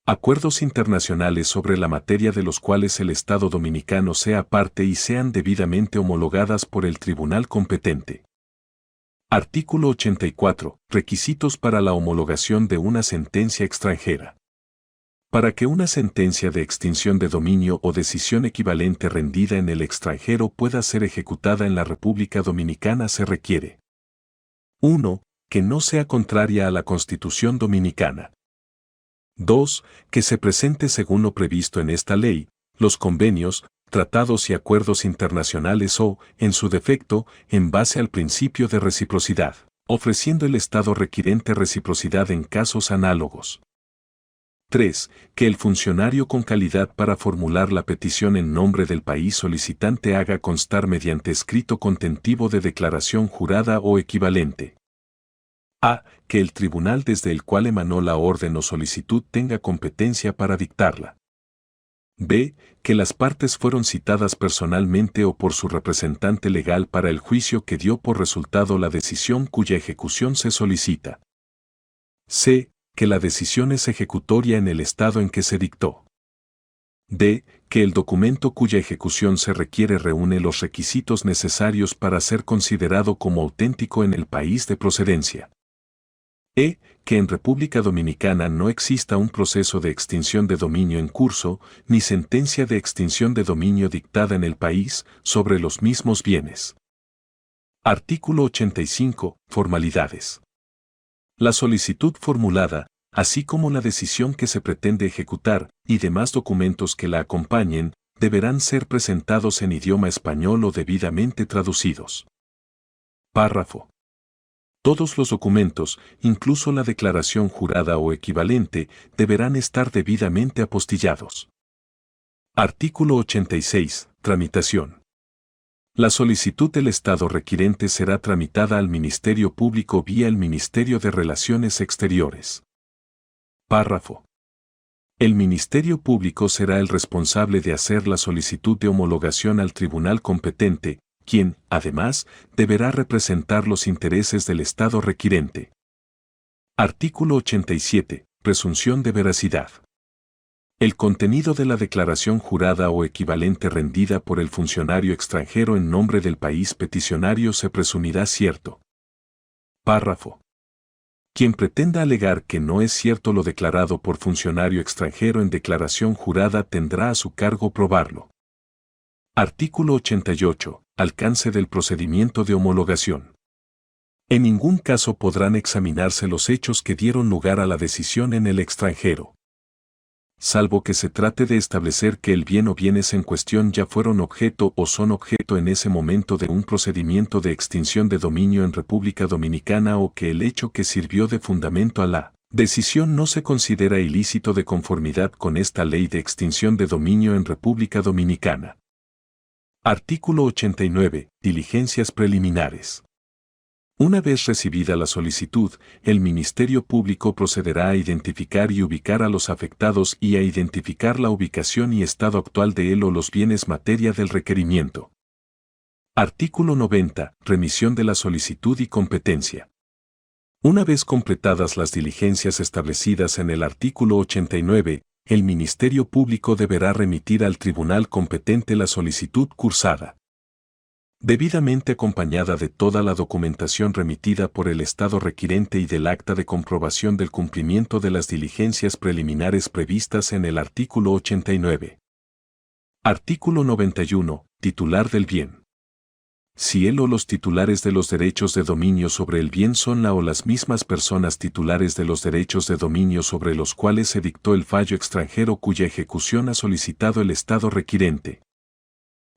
acuerdos internacionales sobre la materia de los cuales el Estado dominicano sea parte y sean debidamente homologadas por el tribunal competente. Artículo 84. Requisitos para la homologación de una sentencia extranjera. Para que una sentencia de extinción de dominio o decisión equivalente rendida en el extranjero pueda ser ejecutada en la República Dominicana se requiere: 1. Que no sea contraria a la Constitución Dominicana. 2. Que se presente según lo previsto en esta ley, los convenios, tratados y acuerdos internacionales o, en su defecto, en base al principio de reciprocidad, ofreciendo el Estado requirente reciprocidad en casos análogos. 3. Que el funcionario con calidad para formular la petición en nombre del país solicitante haga constar mediante escrito contentivo de declaración jurada o equivalente. A. Que el tribunal desde el cual emanó la orden o solicitud tenga competencia para dictarla. B. Que las partes fueron citadas personalmente o por su representante legal para el juicio que dio por resultado la decisión cuya ejecución se solicita. C. Que la decisión es ejecutoria en el estado en que se dictó. D. Que el documento cuya ejecución se requiere reúne los requisitos necesarios para ser considerado como auténtico en el país de procedencia. E. Que en República Dominicana no exista un proceso de extinción de dominio en curso, ni sentencia de extinción de dominio dictada en el país sobre los mismos bienes. Artículo 85. Formalidades. La solicitud formulada, así como la decisión que se pretende ejecutar, y demás documentos que la acompañen, deberán ser presentados en idioma español o debidamente traducidos. Párrafo. Todos los documentos, incluso la declaración jurada o equivalente, deberán estar debidamente apostillados. Artículo 86. Tramitación. La solicitud del Estado requirente será tramitada al Ministerio Público vía el Ministerio de Relaciones Exteriores. Párrafo. El Ministerio Público será el responsable de hacer la solicitud de homologación al tribunal competente, quien, además, deberá representar los intereses del Estado requirente. Artículo 87. Presunción de veracidad. El contenido de la declaración jurada o equivalente rendida por el funcionario extranjero en nombre del país peticionario se presumirá cierto. Párrafo. Quien pretenda alegar que no es cierto lo declarado por funcionario extranjero en declaración jurada tendrá a su cargo probarlo. Artículo 88. Alcance del procedimiento de homologación. En ningún caso podrán examinarse los hechos que dieron lugar a la decisión en el extranjero, salvo que se trate de establecer que el bien o bienes en cuestión ya fueron objeto o son objeto en ese momento de un procedimiento de extinción de dominio en República Dominicana o que el hecho que sirvió de fundamento a la decisión no se considera ilícito de conformidad con esta ley de extinción de dominio en República Dominicana. Artículo 89. Diligencias preliminares. Una vez recibida la solicitud, el Ministerio Público procederá a identificar y ubicar a los afectados y a identificar la ubicación y estado actual de él o los bienes materia del requerimiento. Artículo 90. Remisión de la solicitud y competencia. Una vez completadas las diligencias establecidas en el artículo 89, el Ministerio Público deberá remitir al tribunal competente la solicitud cursada, debidamente acompañada de toda la documentación remitida por el Estado requirente y del acta de comprobación del cumplimiento de las diligencias preliminares previstas en el artículo 89. Artículo 91. Titular del bien. si él o los titulares de los derechos de dominio sobre el bien son la o las mismas personas titulares de los derechos de dominio sobre los cuales se dictó el fallo extranjero cuya ejecución ha solicitado el Estado requirente.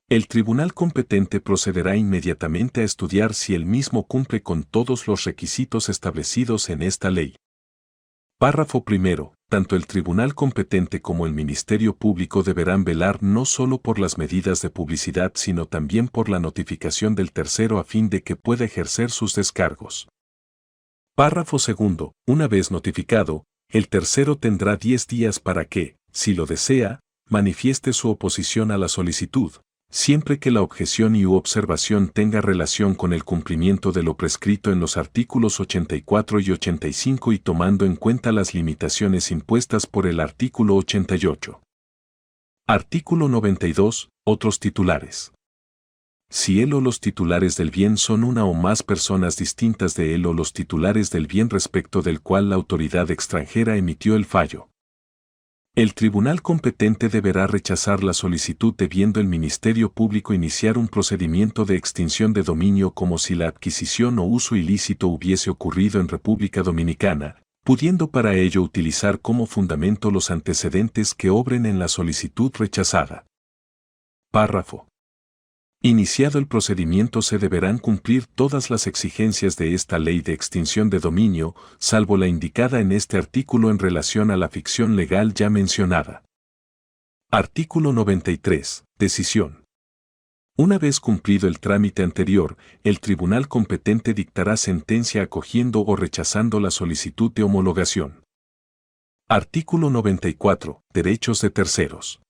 El tribunal competente procederá inmediatamente a estudiar si el mismo cumple con todos los requisitos establecidos en esta ley. Párrafo primero. Tanto el tribunal competente como el Ministerio Público deberán velar no solo por las medidas de publicidad sino también por la notificación del tercero a fin de que pueda ejercer sus descargos. Párrafo segundo. Una vez notificado, el tercero tendrá 10 días para que, si lo desea, manifieste su oposición a la solicitud, siempre que la objeción y u observación tenga relación con el cumplimiento de lo prescrito en los artículos 84 y 85 y tomando en cuenta las limitaciones impuestas por el artículo 88. Artículo 92. Otros titulares. Si él o los titulares del bien son una o más personas distintas de él o los titulares del bien respecto del cual la autoridad extranjera emitió el fallo, el tribunal competente deberá rechazar la solicitud debiendo el Ministerio Público iniciar un procedimiento de extinción de dominio como si la adquisición o uso ilícito hubiese ocurrido en República Dominicana, pudiendo para ello utilizar como fundamento los antecedentes que obren en la solicitud rechazada. Párrafo. Iniciado el procedimiento se deberán cumplir todas las exigencias de esta ley de extinción de dominio, salvo la indicada en este artículo en relación a la ficción legal ya mencionada. Artículo 93. Decisión. Una vez cumplido el trámite anterior, el tribunal competente dictará sentencia acogiendo o rechazando la solicitud de homologación. Artículo 94. Derechos de terceros.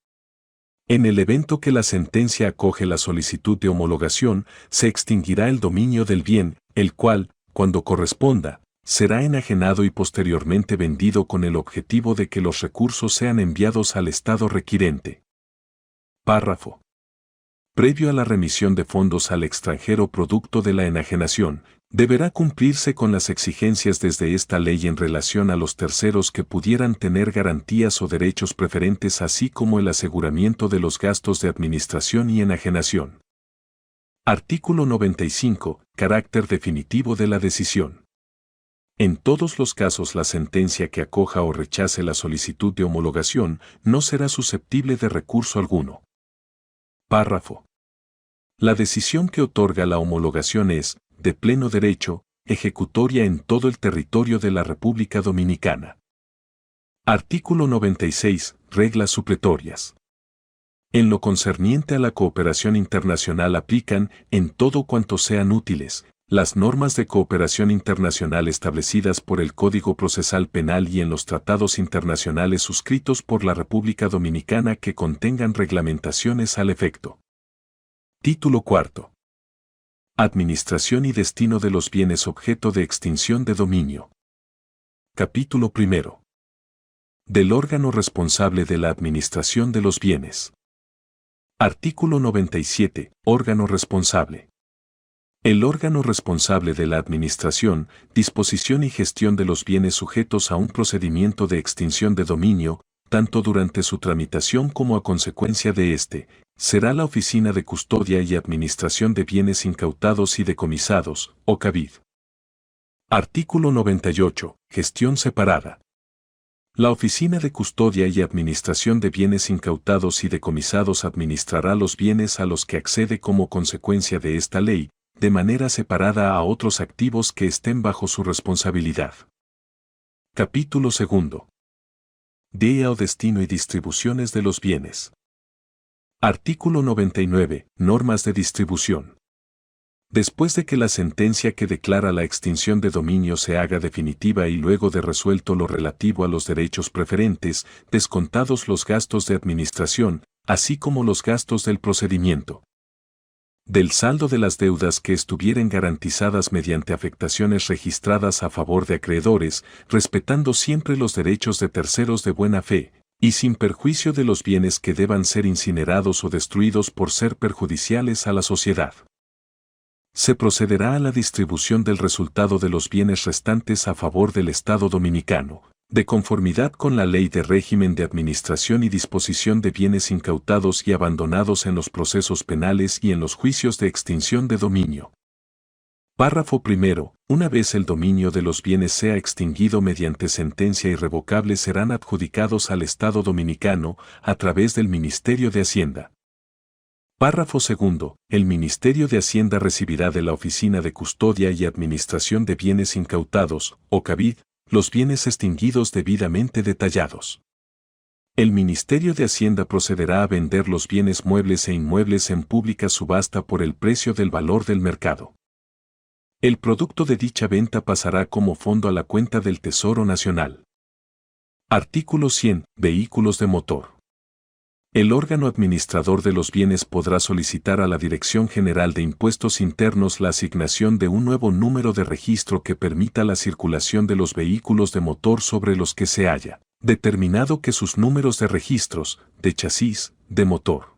En el evento que la sentencia acoge la solicitud de homologación, se extinguirá el dominio del bien, el cual, cuando corresponda, será enajenado y posteriormente vendido con el objetivo de que los recursos sean enviados al Estado requirente. Párrafo. Previo a la remisión de fondos al extranjero producto de la enajenación, deberá cumplirse con las exigencias desde esta ley en relación a los terceros que pudieran tener garantías o derechos preferentes así como el aseguramiento de los gastos de administración y enajenación. Artículo 95. Carácter definitivo de la decisión. En todos los casos la sentencia que acoja o rechace la solicitud de homologación no será susceptible de recurso alguno. Párrafo. La decisión que otorga la homologación es, de pleno derecho, ejecutoria en todo el territorio de la República Dominicana. Artículo 96. Reglas supletorias. En lo concerniente a la cooperación internacional aplican, en todo cuanto sean útiles, las normas de cooperación internacional establecidas por el Código Procesal Penal y en los tratados internacionales suscritos por la República Dominicana que contengan reglamentaciones al efecto. Título cuarto. Administración y destino de los bienes objeto de extinción de dominio. Capítulo primero. Del órgano responsable de la administración de los bienes. Artículo 97. Órgano responsable. El órgano responsable de la administración, disposición y gestión de los bienes sujetos a un procedimiento de extinción de dominio, tanto durante su tramitación como a consecuencia de éste, será la Oficina de Custodia y Administración de Bienes Incautados y Decomisados, OCABID. Artículo 98. Gestión separada. La Oficina de Custodia y Administración de Bienes Incautados y Decomisados administrará los bienes a los que accede como consecuencia de esta ley, de manera separada a otros activos que estén bajo su responsabilidad. Capítulo segundo. Día o destino y distribuciones de los bienes. Artículo 99. Normas de distribución. Después de que la sentencia que declara la extinción de dominio se haga definitiva y luego de resuelto lo relativo a los derechos preferentes, descontados los gastos de administración, así como los gastos del procedimiento, del saldo de las deudas que estuvieren garantizadas mediante afectaciones registradas a favor de acreedores, respetando siempre los derechos de terceros de buena fe, y sin perjuicio de los bienes que deban ser incinerados o destruidos por ser perjudiciales a la sociedad. Se procederá a la distribución del resultado de los bienes restantes a favor del Estado dominicano, De conformidad con la Ley de Régimen de Administración y Disposición de Bienes Incautados y Abandonados en los Procesos Penales y en los Juicios de Extinción de Dominio. Párrafo primero. Una vez el dominio de los bienes sea extinguido mediante sentencia irrevocable, serán adjudicados al Estado Dominicano a través del Ministerio de Hacienda. Párrafo segundo. El Ministerio de Hacienda recibirá de la Oficina de Custodia y Administración de Bienes Incautados, OCABID, los bienes extinguidos debidamente detallados. El Ministerio de Hacienda procederá a vender los bienes muebles e inmuebles en pública subasta por el precio del valor del mercado. El producto de dicha venta pasará como fondo a la cuenta del Tesoro Nacional. Artículo 100. Vehículos de motor. El órgano administrador de los bienes podrá solicitar a la Dirección General de Impuestos Internos la asignación de un nuevo número de registro que permita la circulación de los vehículos de motor sobre los que se haya determinado que sus números de registros, de chasis, de motor,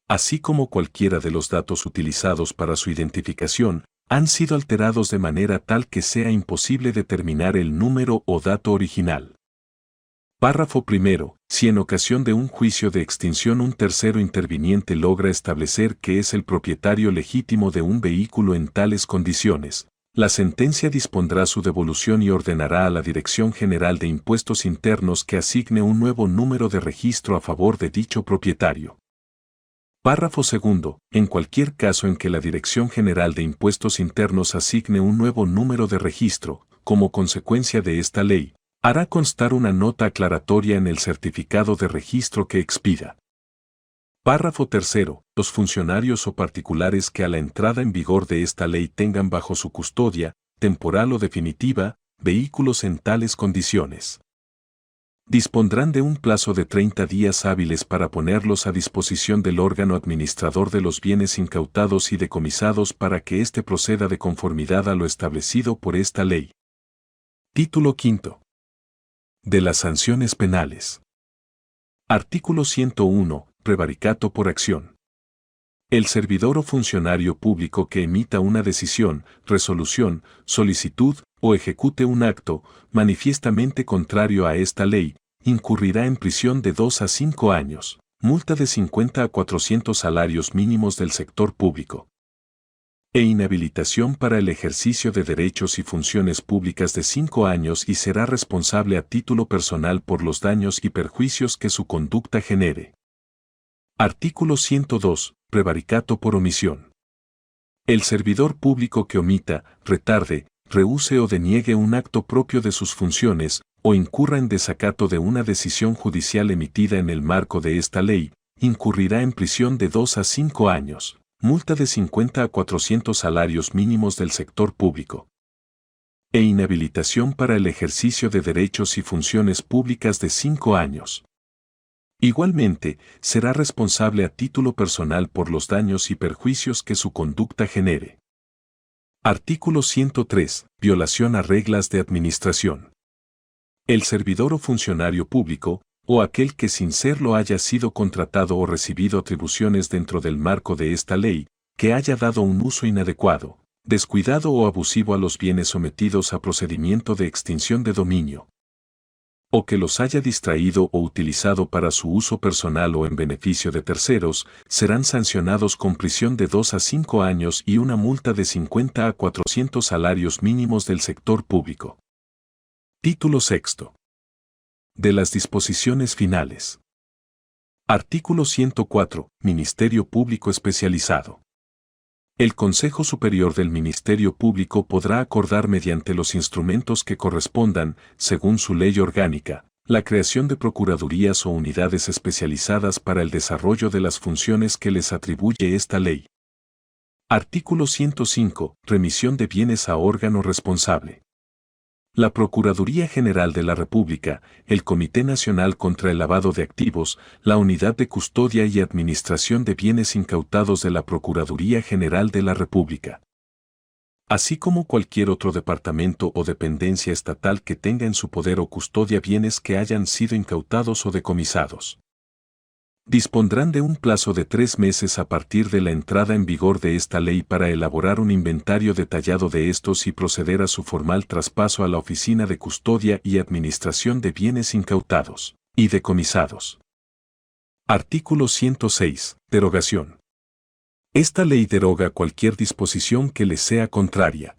así como cualquiera de los datos utilizados para su identificación, han sido alterados de manera tal que sea imposible determinar el número o dato original. Párrafo primero. Si en ocasión de un juicio de extinción un tercero interviniente logra establecer que es el propietario legítimo de un vehículo en tales condiciones, la sentencia dispondrá su devolución y ordenará a la Dirección General de Impuestos Internos que asigne un nuevo número de registro a favor de dicho propietario. Párrafo segundo. En cualquier caso en que la Dirección General de Impuestos Internos asigne un nuevo número de registro, como consecuencia de esta ley, hará constar una nota aclaratoria en el certificado de registro que expida. Párrafo tercero. Los funcionarios o particulares que a la entrada en vigor de esta ley tengan bajo su custodia, temporal o definitiva, vehículos en tales condiciones, dispondrán de un plazo de 30 días hábiles para ponerlos a disposición del órgano administrador de los bienes incautados y decomisados para que éste proceda de conformidad a lo establecido por esta ley. Título quinto. De las sanciones penales. Artículo 101. Prevaricato por acción. El servidor o funcionario público que emita una decisión, resolución, solicitud o ejecute un acto manifiestamente contrario a esta ley, incurrirá en prisión de 2 a 5 años, multa de 50 a 400 salarios mínimos del sector público, e inhabilitación para el ejercicio de derechos y funciones públicas de 5 años y será responsable a título personal por los daños y perjuicios que su conducta genere. Artículo 102. Prevaricato por omisión. El servidor público que omita, retarde, rehúse o deniegue un acto propio de sus funciones, o incurra en desacato de una decisión judicial emitida en el marco de esta ley, incurrirá en prisión de 2 a 5 años, multa de 50 a 400 salarios mínimos del sector público, e inhabilitación para el ejercicio de derechos y funciones públicas de 5 años. Igualmente, será responsable a título personal por los daños y perjuicios que su conducta genere. Artículo 103. Violación a reglas de administración. El servidor o funcionario público, o aquel que sin serlo haya sido contratado o recibido atribuciones dentro del marco de esta ley, que haya dado un uso inadecuado, descuidado o abusivo a los bienes sometidos a procedimiento de extinción de dominio, o que los haya distraído o utilizado para su uso personal o en beneficio de terceros, serán sancionados con prisión de 2 a 5 años y una multa de 50 a 400 salarios mínimos del sector público. Título sexto. De las disposiciones finales. Artículo 104. Ministerio Público Especializado. El Consejo Superior del Ministerio Público podrá acordar mediante los instrumentos que correspondan, según su ley orgánica, la creación de procuradurías o unidades especializadas para el desarrollo de las funciones que les atribuye esta ley. Artículo 105. Remisión de bienes a órgano responsable. La Procuraduría General de la República, el Comité Nacional contra el Lavado de Activos, la Unidad de Custodia y Administración de Bienes Incautados de la Procuraduría General de la República, así como cualquier otro departamento o dependencia estatal que tenga en su poder o custodia bienes que hayan sido incautados o decomisados, Dispondrán de un plazo de 3 meses a partir de la entrada en vigor de esta ley para elaborar un inventario detallado de estos y proceder a su formal traspaso a la Oficina de Custodia y Administración de Bienes Incautados y Decomisados. Artículo 106. Derogación. Esta ley deroga cualquier disposición que le sea contraria.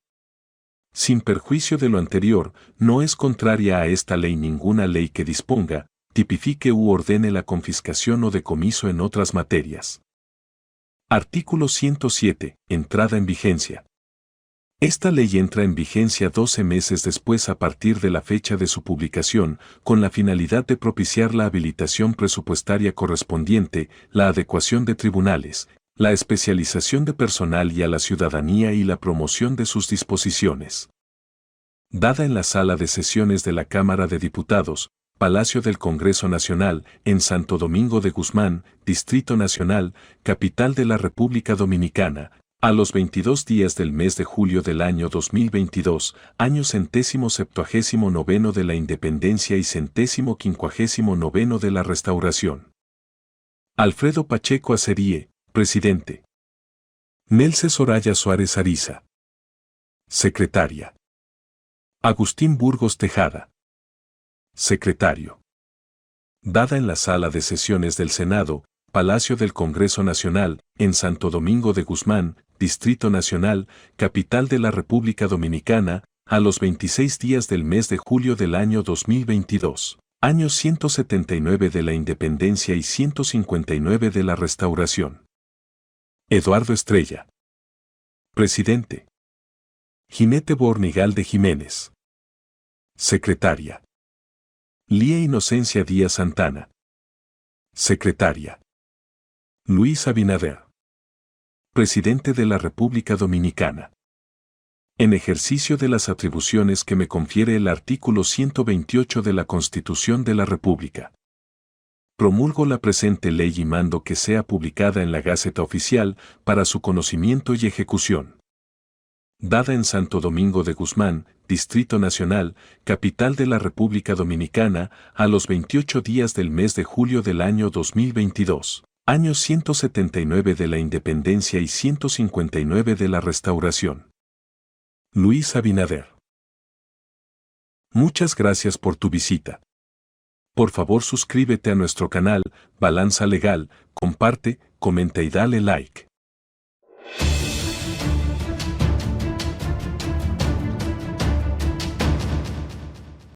Sin perjuicio de lo anterior, no es contraria a esta ley ninguna ley que disponga, tipifique u ordene la confiscación o decomiso en otras materias. Artículo 107. Entrada en vigencia. Esta ley entra en vigencia 12 meses después a partir de la fecha de su publicación, con la finalidad de propiciar la habilitación presupuestaria correspondiente, la adecuación de tribunales, la especialización de personal y a la ciudadanía y la promoción de sus disposiciones. Dada en la Sala de Sesiones de la Cámara de Diputados, Palacio del Congreso Nacional, en Santo Domingo de Guzmán, Distrito Nacional, capital de la República Dominicana, a los 22 días del mes de julio del año 2022, año 179º de la Independencia y 159º de la Restauración. Alfredo Pacheco Acerie, Presidente. Nelce Soraya Suárez Ariza. Secretaria. Agustín Burgos Tejada. Secretario. Dada en la Sala de Sesiones del Senado, Palacio del Congreso Nacional, en Santo Domingo de Guzmán, Distrito Nacional, capital de la República Dominicana, a los 26 días del mes de julio del año 2022, año 179 de la Independencia y 159 de la Restauración. Eduardo Estrella. Presidente. Ginette Bornigal de Jiménez. Secretaria. Lía Inocencia Díaz Santana. Secretaria. Luis Abinader. Presidente de la República Dominicana. En ejercicio de las atribuciones que me confiere el artículo 128 de la Constitución de la República. Promulgo la presente ley y mando que sea publicada en la Gaceta Oficial para su conocimiento y ejecución. Dada en Santo Domingo de Guzmán, Distrito Nacional, capital de la República Dominicana, a los 28 días del mes de julio del año 2022, año 179 de la Independencia y 159 de la Restauración. Luis Abinader. Muchas gracias por tu visita. Por favor suscríbete a nuestro canal, Balanza Legal, comparte, comenta y dale like.